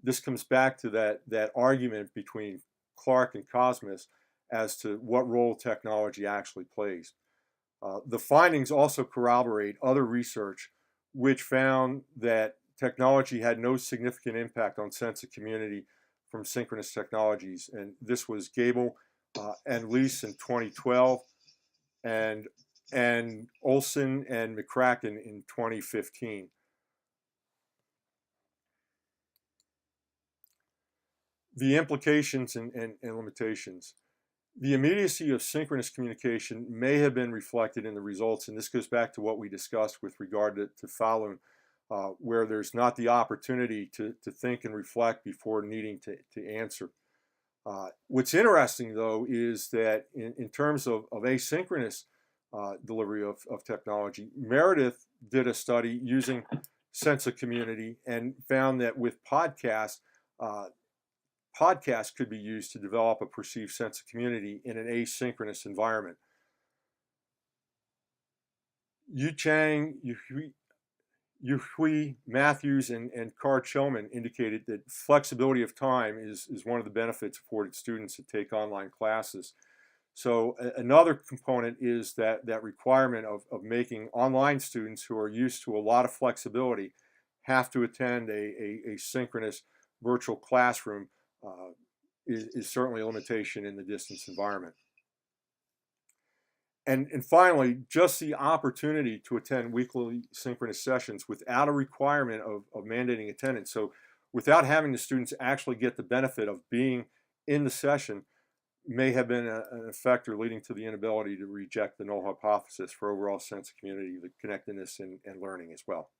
This comes back to that argument between Clark and Cosmas as to what role technology actually plays. The findings also corroborate other research which found that technology had no significant impact on sense of community from synchronous technologies. And this was Gable and Lease in 2012 and Olson and McCracken in 2015. The implications and limitations. The immediacy of synchronous communication may have been reflected in the results, and this goes back to what we discussed with regard to Falun, where there's not the opportunity to think and reflect before needing to answer. What's interesting, though, is that in terms of asynchronous delivery of technology, Meredith did a study using sense of community and found that with podcasts could be used to develop a perceived sense of community in an asynchronous environment. Yu Chang, Yu Hui, Matthews, and Carr Chilman indicated that flexibility of time is one of the benefits afforded students that take online classes. So another component is that requirement of making online students who are used to a lot of flexibility have to attend a synchronous virtual classroom is certainly a limitation in the distance environment. And finally, just the opportunity to attend weekly synchronous sessions without a requirement of mandating attendance. So without having the students actually get the benefit of being in the session may have been an factor leading to the inability to reject the null hypothesis for overall sense of community, the connectedness, and learning as well.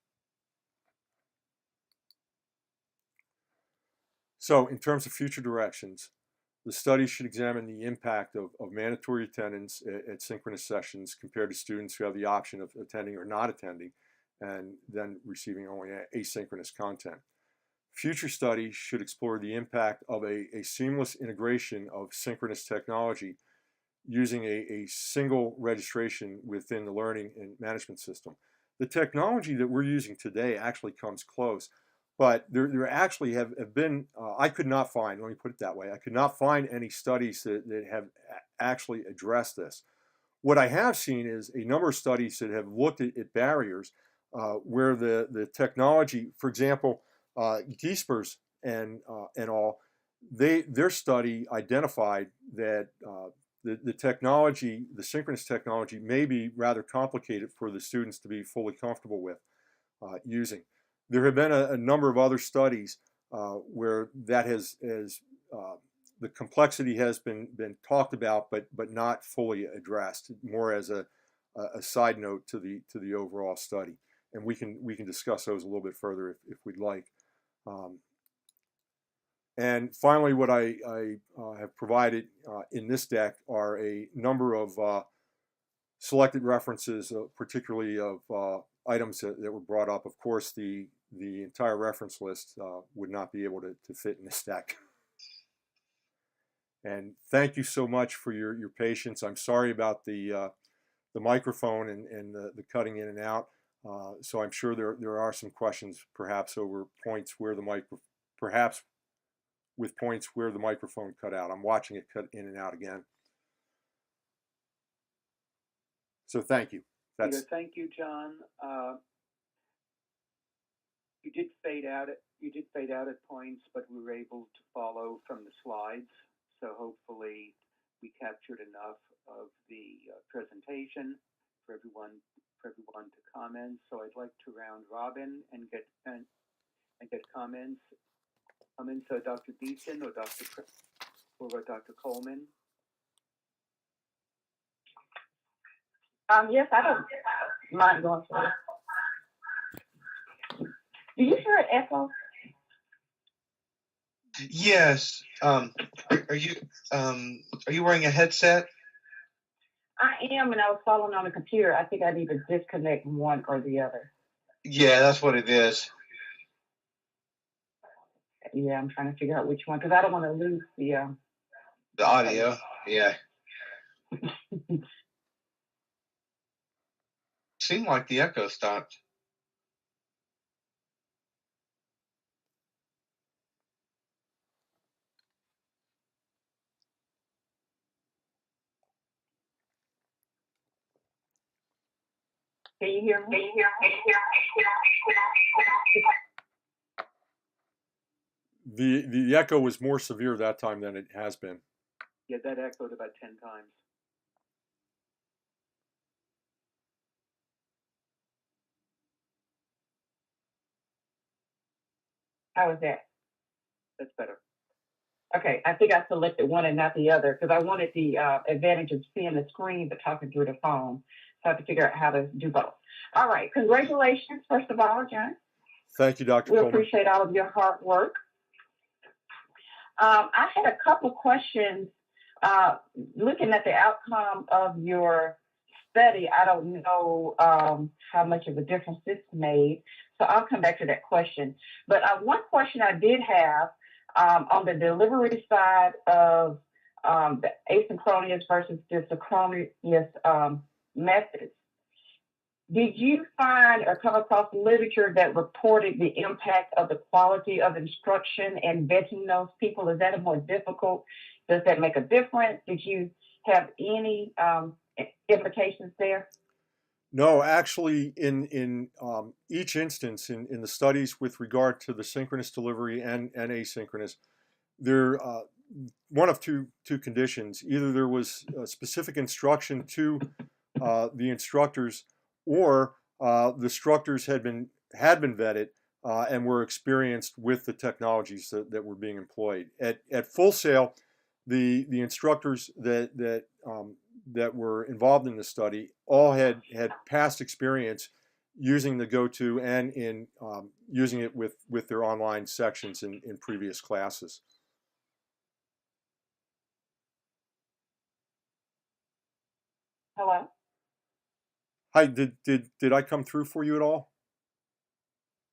So in terms of future directions, the study should examine the impact of mandatory attendance at synchronous sessions compared to students who have the option of attending or not attending and then receiving only asynchronous content. Future studies should explore the impact of a seamless integration of synchronous technology using a single registration within the learning and management system. The technology that we're using today actually comes close. But there actually have been, I could not find, let me put it that way, I could not find any studies that have actually addressed this. What I have seen is a number of studies that have looked at barriers where the technology, for example, Giespers and all, their study identified that the technology, the synchronous technology, may be rather complicated for the students to be fully comfortable with using. There have been a number of other studies where that the complexity has been talked about, but not fully addressed. More as a side note to the overall study, and we can discuss those a little bit further if we'd like. And finally, what I have provided in this deck are a number of selected references, particularly of items that were brought up. Of course, the entire reference list would not be able to fit in this deck. And thank you so much for your patience. I'm sorry about the microphone and the cutting in and out. So I'm sure there are some questions, perhaps over points where perhaps with points where the microphone cut out. I'm watching it cut in and out again. So thank you. Peter, thank you, John. You did fade out at points, but we were able to follow from the slides. So hopefully we captured enough of the presentation for everyone to comment. So I'd like to round robin and get comments. So Dr. Beeson or Dr. Coleman. Yes, I don't mind going first. Do you hear an echo? Yes. Are you wearing a headset? I am, and I was following on the computer. I think I need to disconnect one or the other. Yeah, that's what it is. Yeah, I'm trying to figure out which one because I don't want to lose the. The audio. Yeah. Seemed like the echo stopped. Can you hear me? The echo was more severe that time than it has been. Yeah, that echoed about 10 times. How is that? That's better. Okay, I think I selected one and not the other because I wanted the advantage of seeing the screen but talking through the phone. So I have to figure out how to do both. All right, congratulations, first of all, John. Thank you, Dr. We Coleman. appreciate all of your hard work. I had a couple questions looking at the outcome of your study. I don't know how much of a difference this made, so I'll come back to that question. But one question I did have on the delivery side of the asynchronous versus the synchronous methods, did you find or come across literature that reported the impact of the quality of instruction and vetting those people? Is that more difficult? Does that make a difference? Did you have any implications there? No, actually, in each instance in the studies with regard to the synchronous delivery and asynchronous, there one of two conditions. Either there was specific instruction to the instructors, or the instructors had been vetted and were experienced with the technologies that were being employed. At Full Sail, the instructors that were involved in the study all had past experience using the GoTo and in using it with their online sections in previous classes. Hello? Hi, did I come through for you at all?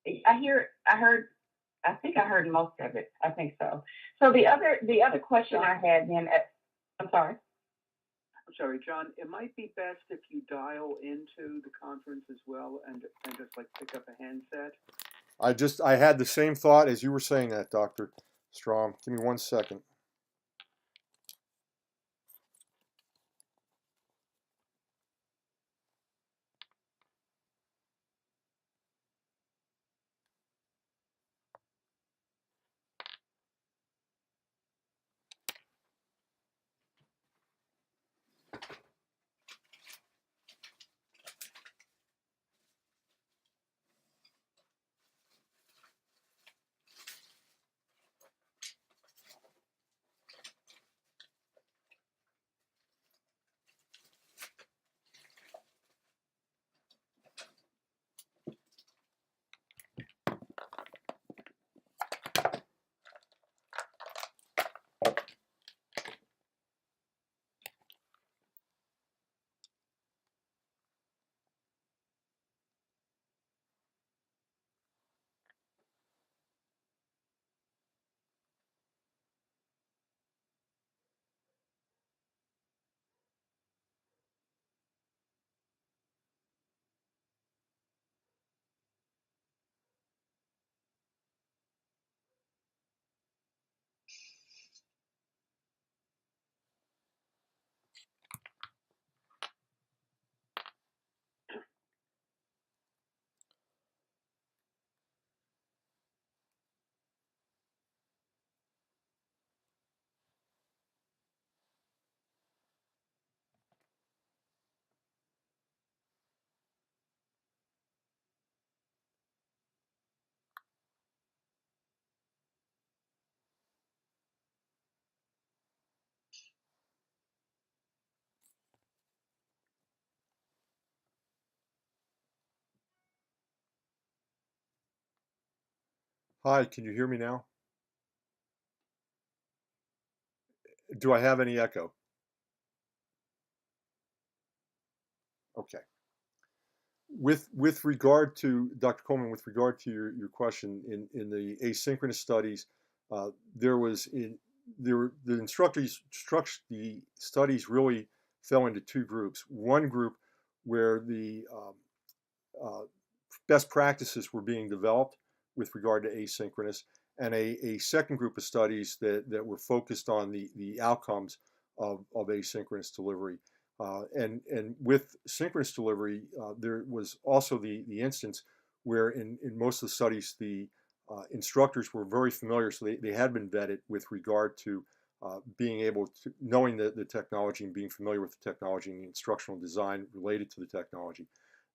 I think I heard most of it. I think so. So the other question I had then, I'm sorry. I'm sorry, John. It might be best if you dial into the conference as well and just like pick up a handset. I had the same thought as you were saying that, Dr. Strom. Give me 1 second. Hi, can you hear me now? Do I have any echo? Okay. With regard to Dr. Coleman, with regard to your question in the asynchronous studies, there was in there were the instructors the studies really fell into two groups. One group where the uh, best practices were being developed with regard to asynchronous, and a second group of studies that were focused on the outcomes of asynchronous delivery. And with synchronous delivery, there was also the instance where in most of the studies, the instructors were very familiar, so they had been vetted with regard to being able to, knowing the technology and being familiar with the technology and the instructional design related to the technology.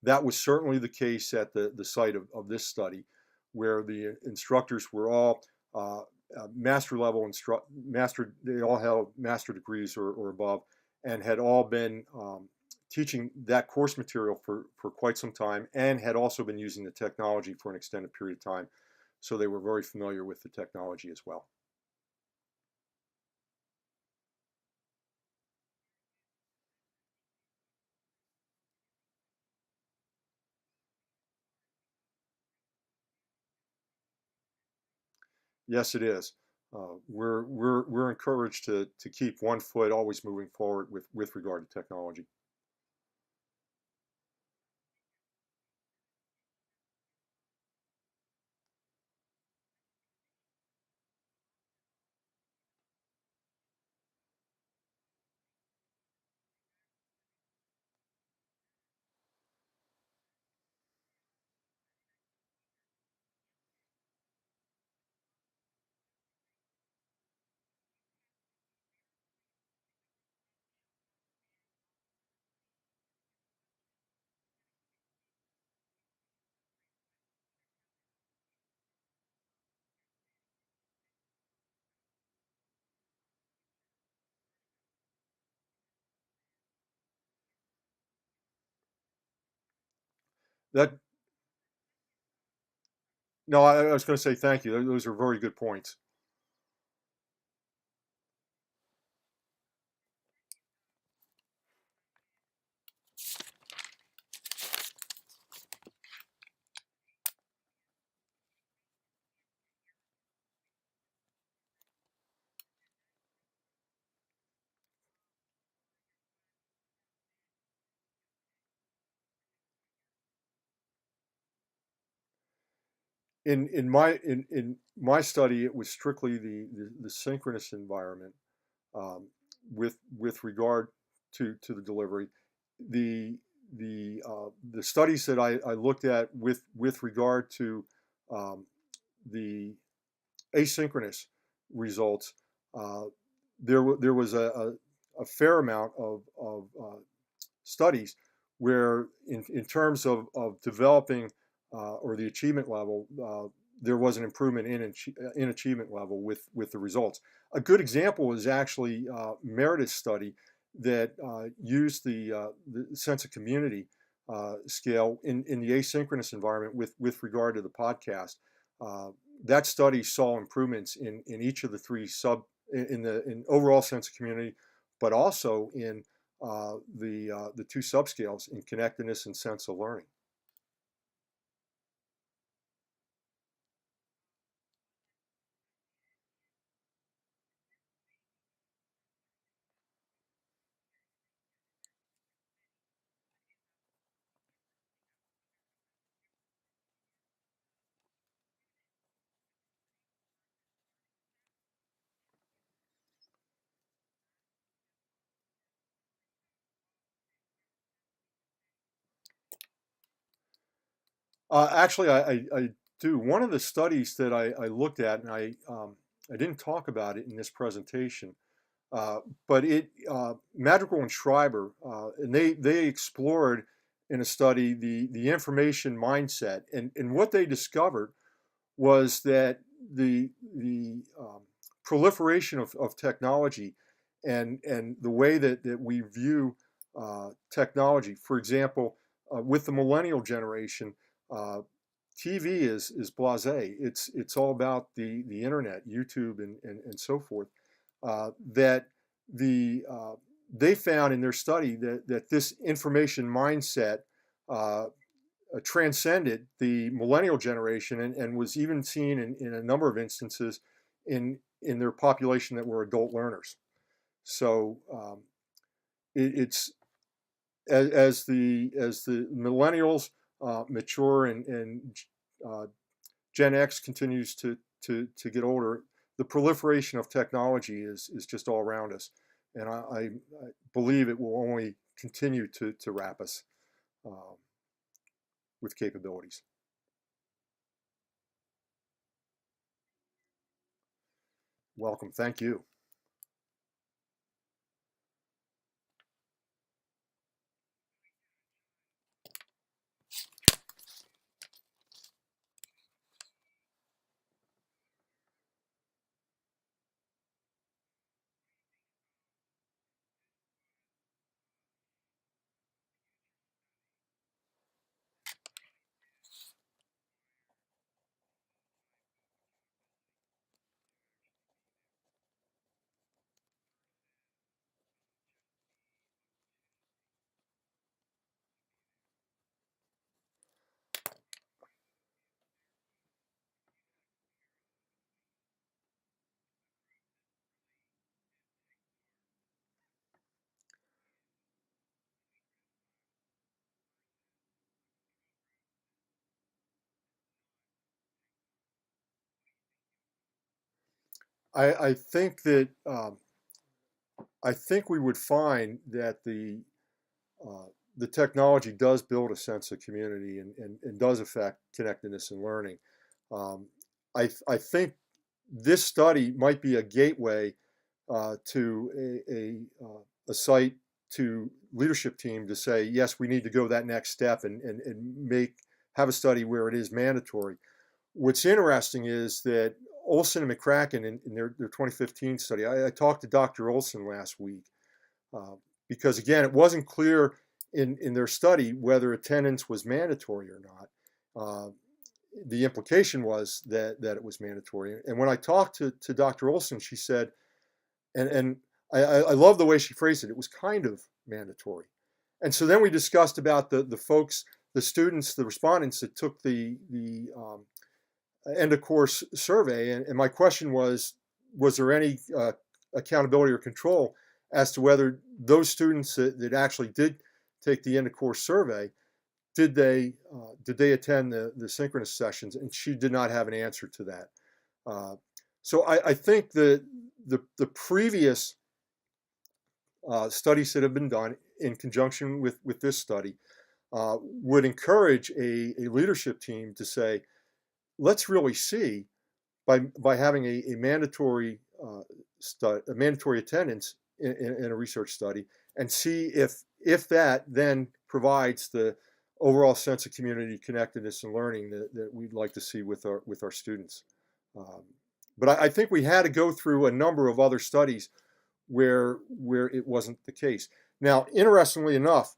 That was certainly the case at the site of this study, where the instructors were all master level they all held master degrees or above, and had all been teaching that course material for quite some time, and had also been using the technology for an extended period of time. So they were very familiar with the technology as well. Yes, it is. We're encouraged to keep one foot always moving forward with regard to technology. That No, I was going to say thank you. Those are very good points. In my study, it was strictly the synchronous environment with regard to the delivery. The the studies that I looked at with regard to um, the asynchronous results, uh, there was a fair amount of studies where in terms of developing or the achievement level, there was an improvement in achievement level with the results. A good example is actually Meredith's study that used the sense of community scale in the asynchronous environment with regard to the podcast. That study saw improvements in each of the three in overall sense of community, but also in the two subscales in connectedness and sense of learning. Actually, I do. One of the studies that I looked at, and I didn't talk about it in this presentation, but Madrigal and Schreiber, and they explored in a study the information mindset, and what they discovered was that the proliferation of technology and the way that we view technology, for example, with the millennial generation, uh, TV is blasé. It's all about the internet, YouTube, and so forth. That they found in their study that this information mindset transcended the millennial generation and was even seen in a number of instances in their population that were adult learners. So it's as the millennials mature and Gen X continues to get older, the proliferation of technology is just all around us, and I believe it will only continue to wrap us with capabilities. Welcome. Thank you. I think that I think we would find that the technology does build a sense of community and does affect connectedness and learning. Um, I think this study might be a gateway to a site to leadership team to say, yes, we need to go that next step and have a study where it is mandatory. What's interesting is that Olson and McCracken in their 2015 study, I talked to Dr. Olson last week because again, it wasn't clear in their study whether attendance was mandatory or not. The implication was that it was mandatory. And when I talked to Dr. Olson, she said, and I love the way she phrased it, it was kind of mandatory. And so then we discussed about the folks, the students, the respondents that took the end of course survey. And my question was there any accountability or control as to whether those students that actually did take the end of course survey, did they attend the synchronous sessions? And she did not have an answer to that. So I think the previous studies that have been done in conjunction with this study would encourage a leadership team to say, let's really see by having a mandatory attendance in a research study and see if that then provides the overall sense of community connectedness and learning that we'd like to see with our students. But I think we had to go through a number of other studies where it wasn't the case. Now, interestingly enough,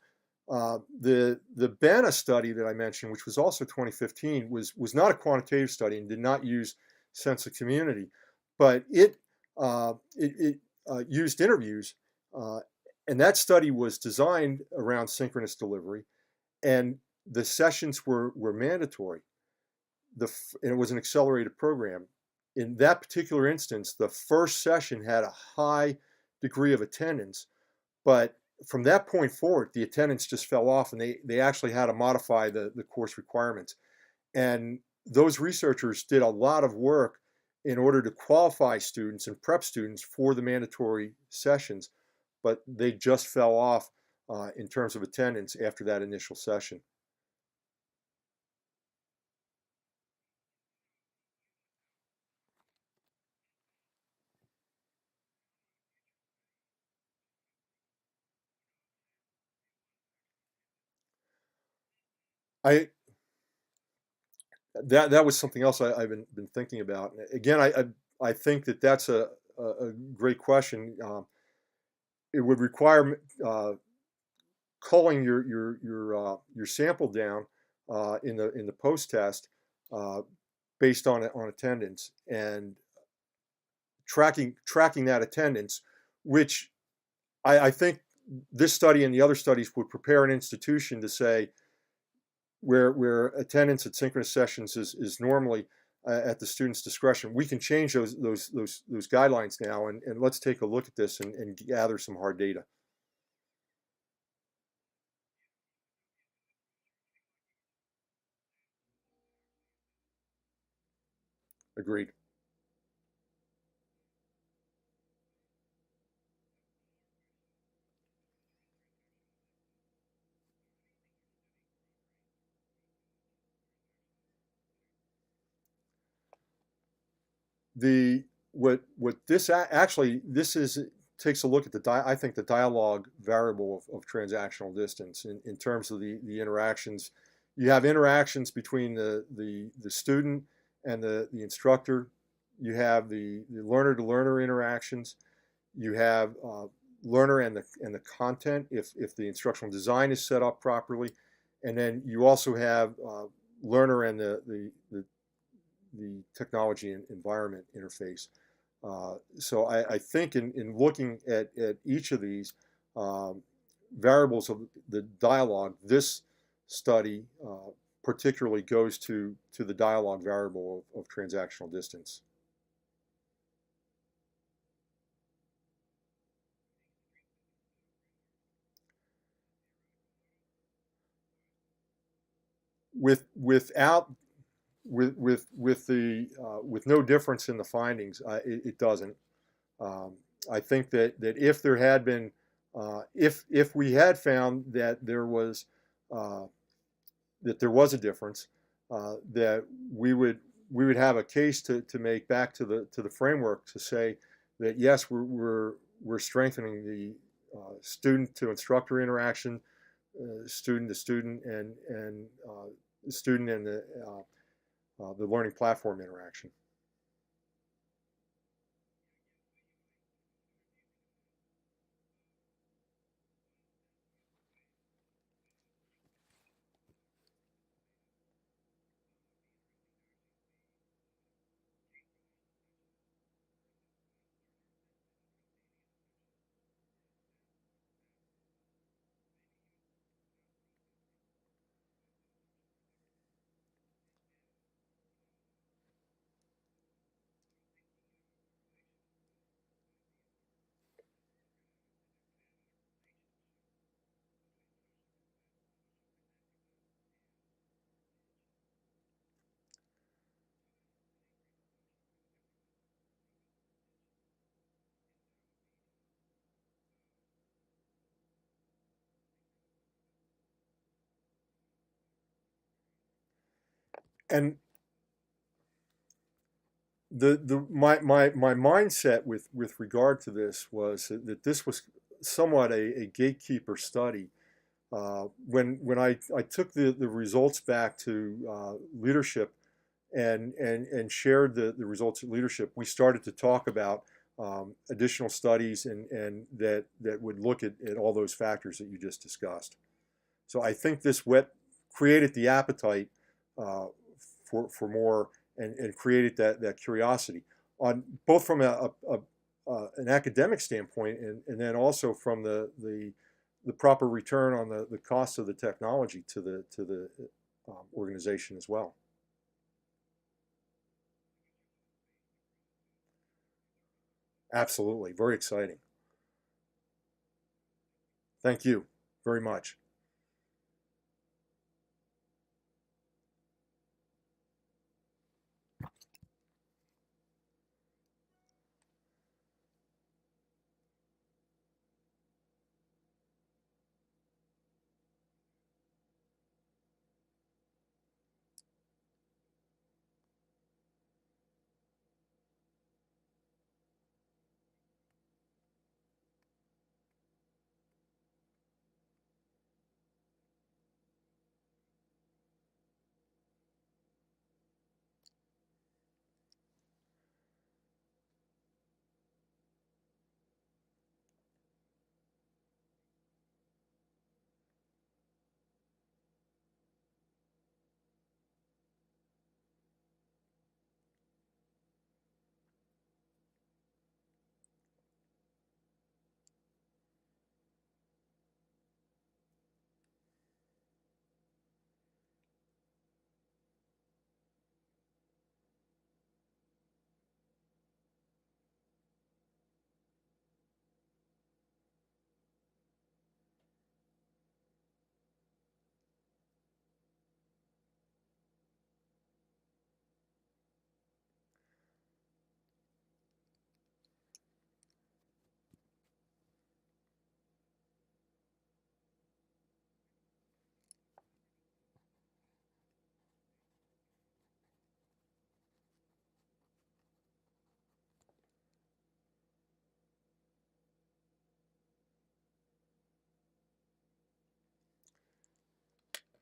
the BANA study that I mentioned, which was also 2015, was not a quantitative study and did not use sense of community, but it used interviews, and that study was designed around synchronous delivery, and the sessions were mandatory. And it was an accelerated program. In that particular instance, the first session had a high degree of attendance, but from that point forward, the attendance just fell off, and they actually had to modify the course requirements. And those researchers did a lot of work in order to qualify students and prep students for the mandatory sessions, but they just fell off in terms of attendance after that initial session. That was something else I've been thinking about. Again, I think that's a great question. It would require culling your sample down in the post test uh, based on attendance, and tracking that attendance, which I think this study and the other studies would prepare an institution to say where attendance at synchronous sessions is normally at the student's discretion. We can change those guidelines now, and let's take a look at this and gather some hard data. Agreed. What this actually this is takes a look at I think the dialogue variable of transactional distance in terms of the interactions. You have interactions between the student and the instructor. You have the learner to learner interactions. You have learner and the content if the instructional design is set up properly, and then you also have learner and the technology and environment interface. So I think in looking at each of these variables of the dialogue, this study particularly goes to the dialogue variable of transactional distance. Without with no difference in the findings, it doesn't. I think that if there had been, if we had found that there was a difference, that we would have a case to make back to the framework to say that yes, we're strengthening the student to instructor interaction, student to student, and student and the learning platform interaction. And my mindset with regard to this was that this was somewhat a gatekeeper study. When I took the results back to leadership and shared the results of leadership, we started to talk about additional studies and that would look at all those factors that you just discussed. So I think this created the appetite for more and created that curiosity on both from an academic standpoint and then also from the proper return on the cost of the technology to the organization as well. Absolutely, very exciting. Thank you very much.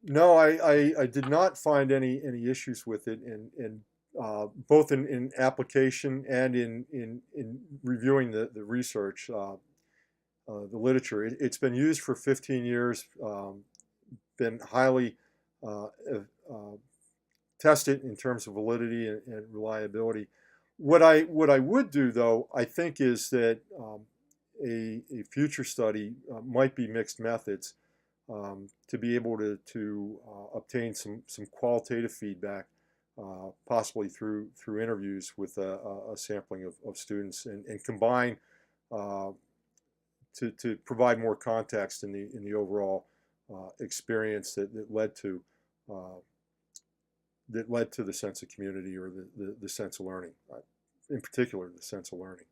No, I did not find any issues with it, in both in application and in reviewing the research, the literature. It's been used for 15 years, been highly uh, uh, tested in terms of validity and reliability. What I would do though, I think, is that a future study might be mixed methods, to be able to obtain some qualitative feedback, possibly through interviews with a sampling of students, and combine, uh, to provide more context in the overall experience uh, that led to the sense of community, or the sense of learning, in particular the sense of learning.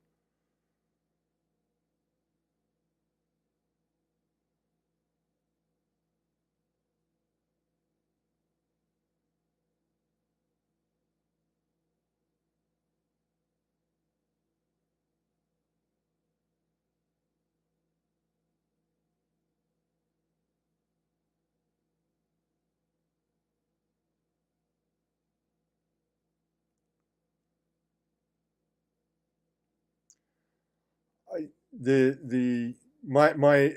I, the my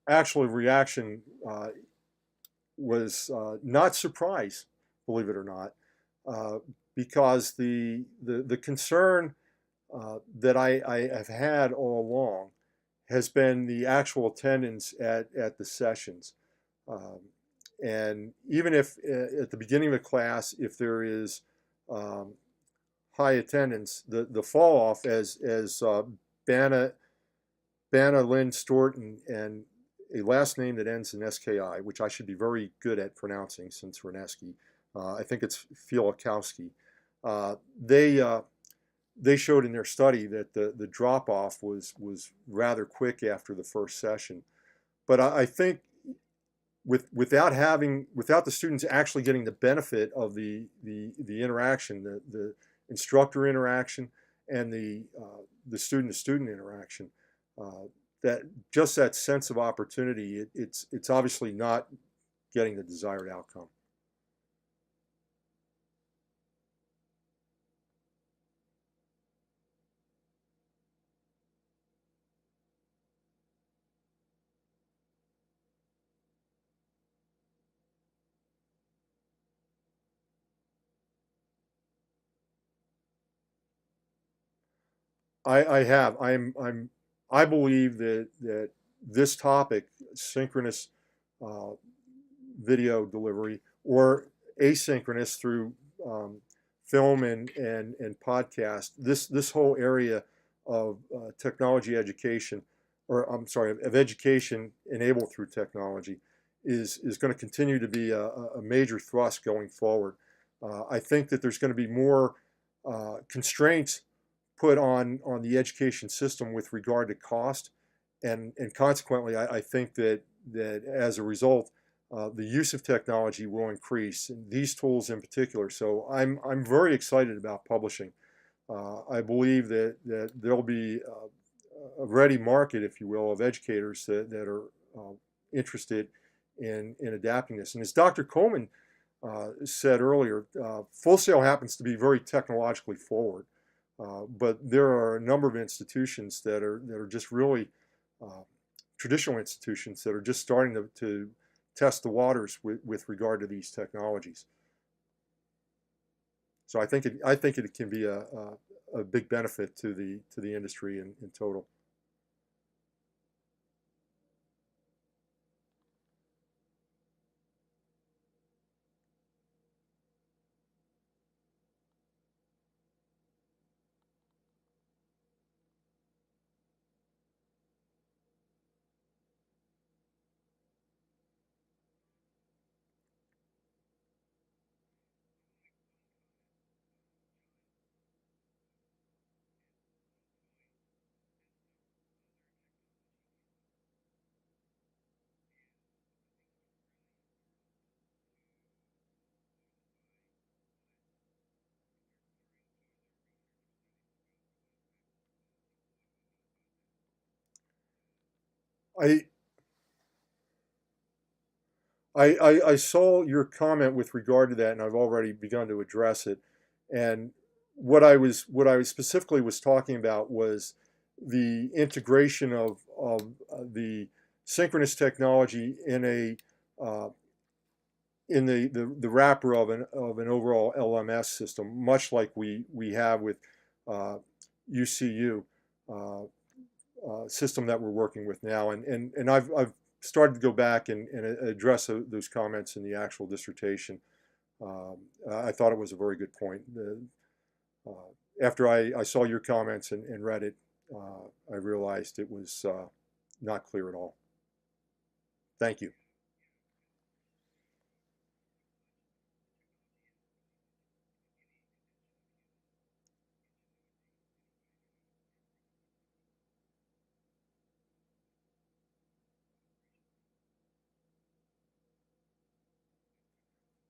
actual reaction was not surprise, believe it or not, uh, because the concern that I have had all along has been the actual attendance at the sessions. Um, and even if at the beginning of a class, if there is um, high attendance, the fall off, as Banna Lynn Stort, and a last name that ends in SKI, which I should be very good at pronouncing since Reneski. I think it's Fialkowski. Uh, they uh, they showed in their study that the drop off was rather quick after the first session. But I think without the students actually getting the benefit of the interaction, the instructor interaction, and the student to student interaction, uh, that just that sense of opportunity, it's obviously not getting the desired outcome. I have. I believe that this topic, synchronous uh, video delivery, or asynchronous through film and podcast, this whole area of technology education, or I'm sorry, of education enabled through technology, is going to continue to be a major thrust going forward. I think that there's going to be more constraints put on the education system with regard to cost, and consequently, I think that as a result, the use of technology will increase, and these tools in particular. So I'm very excited about publishing. I believe that there'll be a ready market, if you will, of educators that are interested in adapting this. And as Dr. Coleman said earlier, Full Sail happens to be very technologically forward. But there are a number of institutions that are just really uh, traditional institutions that are just starting to test the waters with regard to these technologies. So I think it can be a big benefit to the industry in total. I I saw your comment with regard to that, and I've already begun to address it. And what I was specifically was talking about was the integration of the synchronous technology in a in the wrapper of an overall LMS system, much like we have with UCU system that we're working with now. And I've started to go back and address those comments in the actual dissertation. I thought it was a very good point. After I saw your comments and read it, I realized it was not clear at all. Thank you.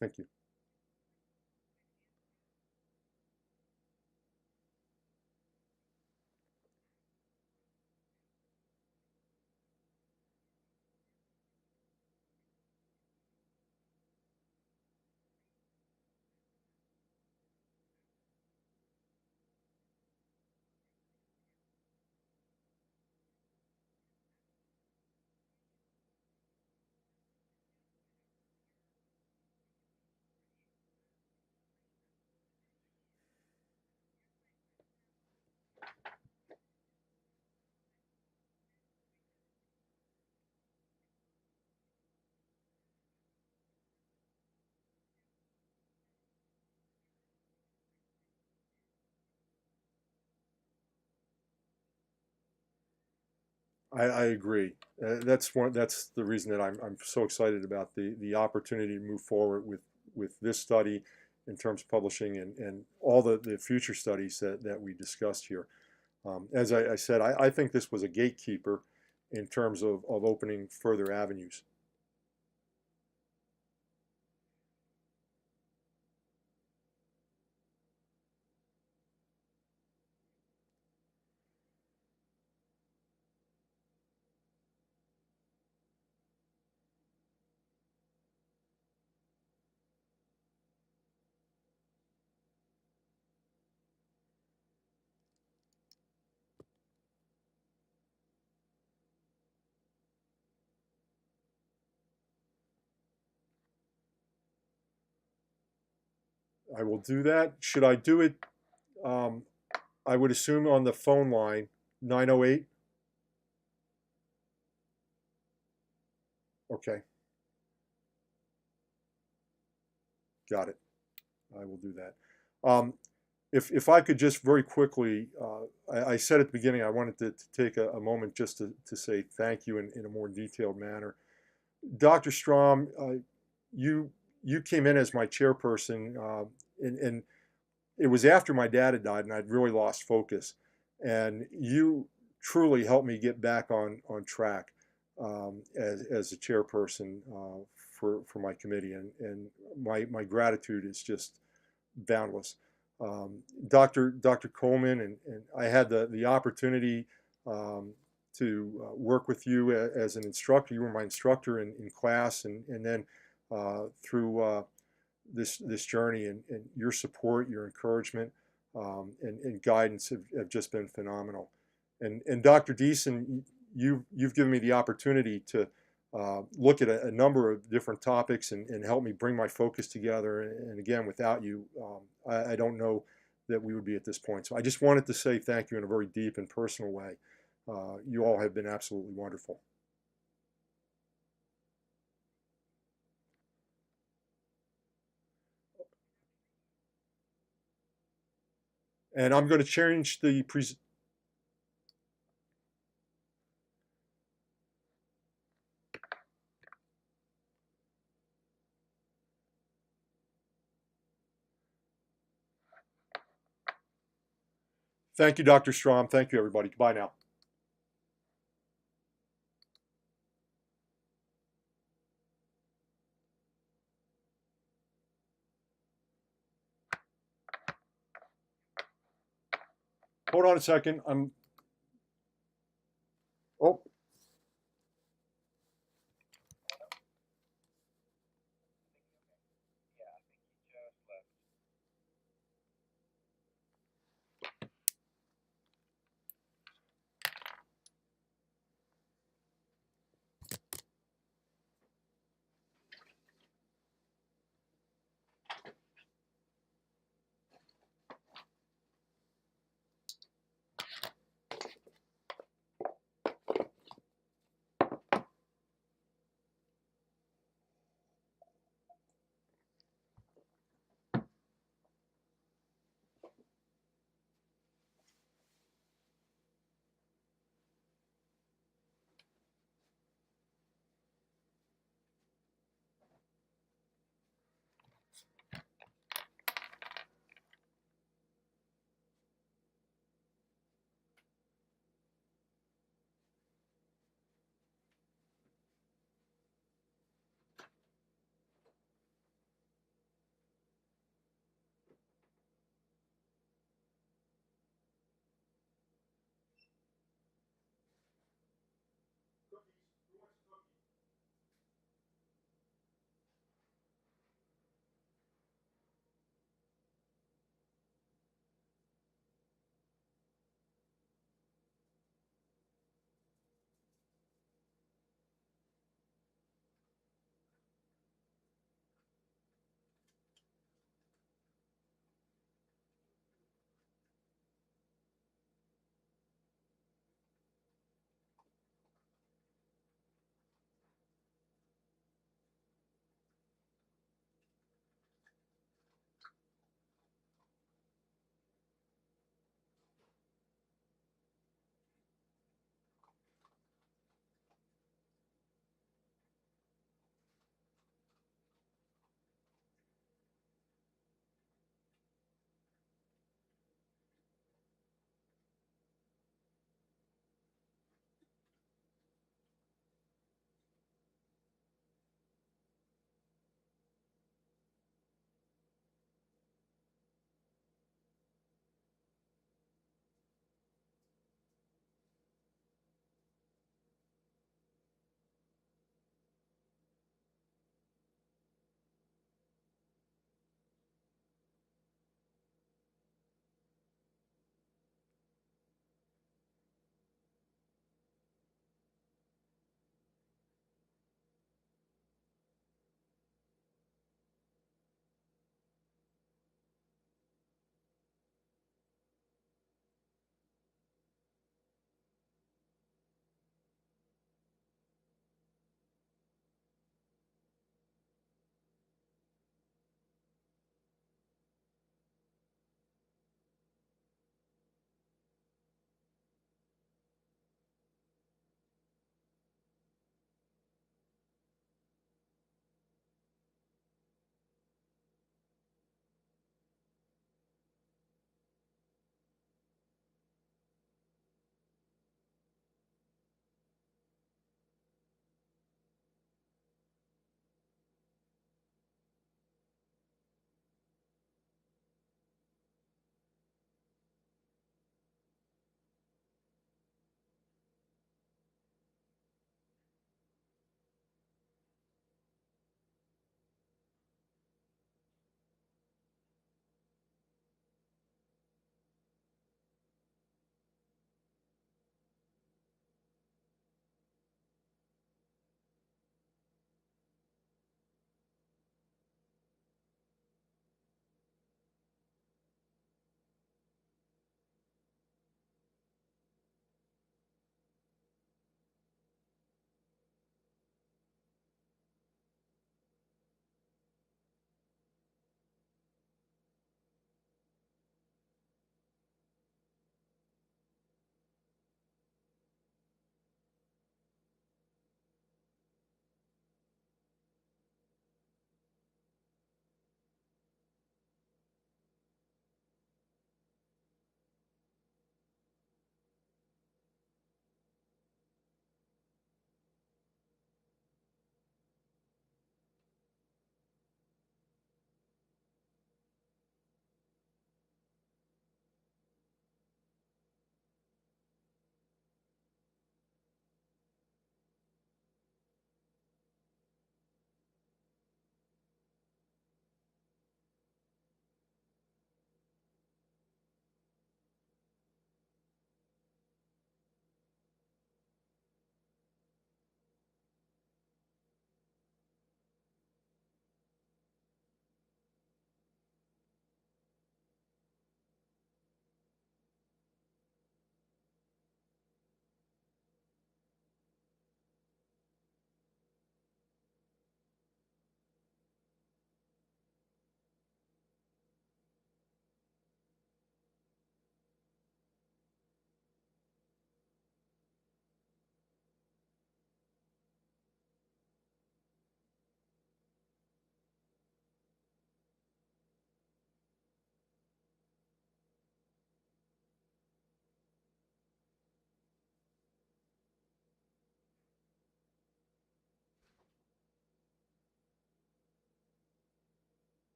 Thank you. I agree. That's the reason that I'm so excited about the opportunity to move forward with this study in terms of publishing and all the future studies that we discussed here. As I said, I think this was a gatekeeper in terms of opening further avenues. I will do that. Should I do it? Um, I would assume on the phone line, 908. Okay, got it. I will do that. If I could just very quickly, I said at the beginning I wanted to take a moment just to say thank you in a more detailed manner. Dr. Strom, you came in as my chairperson, and it was after my dad had died, and I'd really lost focus. And you truly helped me get back on track as a chairperson for my committee, and my gratitude is just boundless. Dr. Coleman, and I had the opportunity to work with you as an instructor. You were my instructor in class, and then through this journey, and your support, your encouragement, and guidance have just been phenomenal. And Dr. Deason, you've given me the opportunity to look at a number of different topics and help me bring my focus together. And again, without you, I don't know that we would be at this point. So I just wanted to say thank you in a very deep and personal way. You all have been absolutely wonderful. And I'm going to change the presentation. Thank you, Dr. Strom. Thank you, everybody. Bye now. Hold on a second. Oh.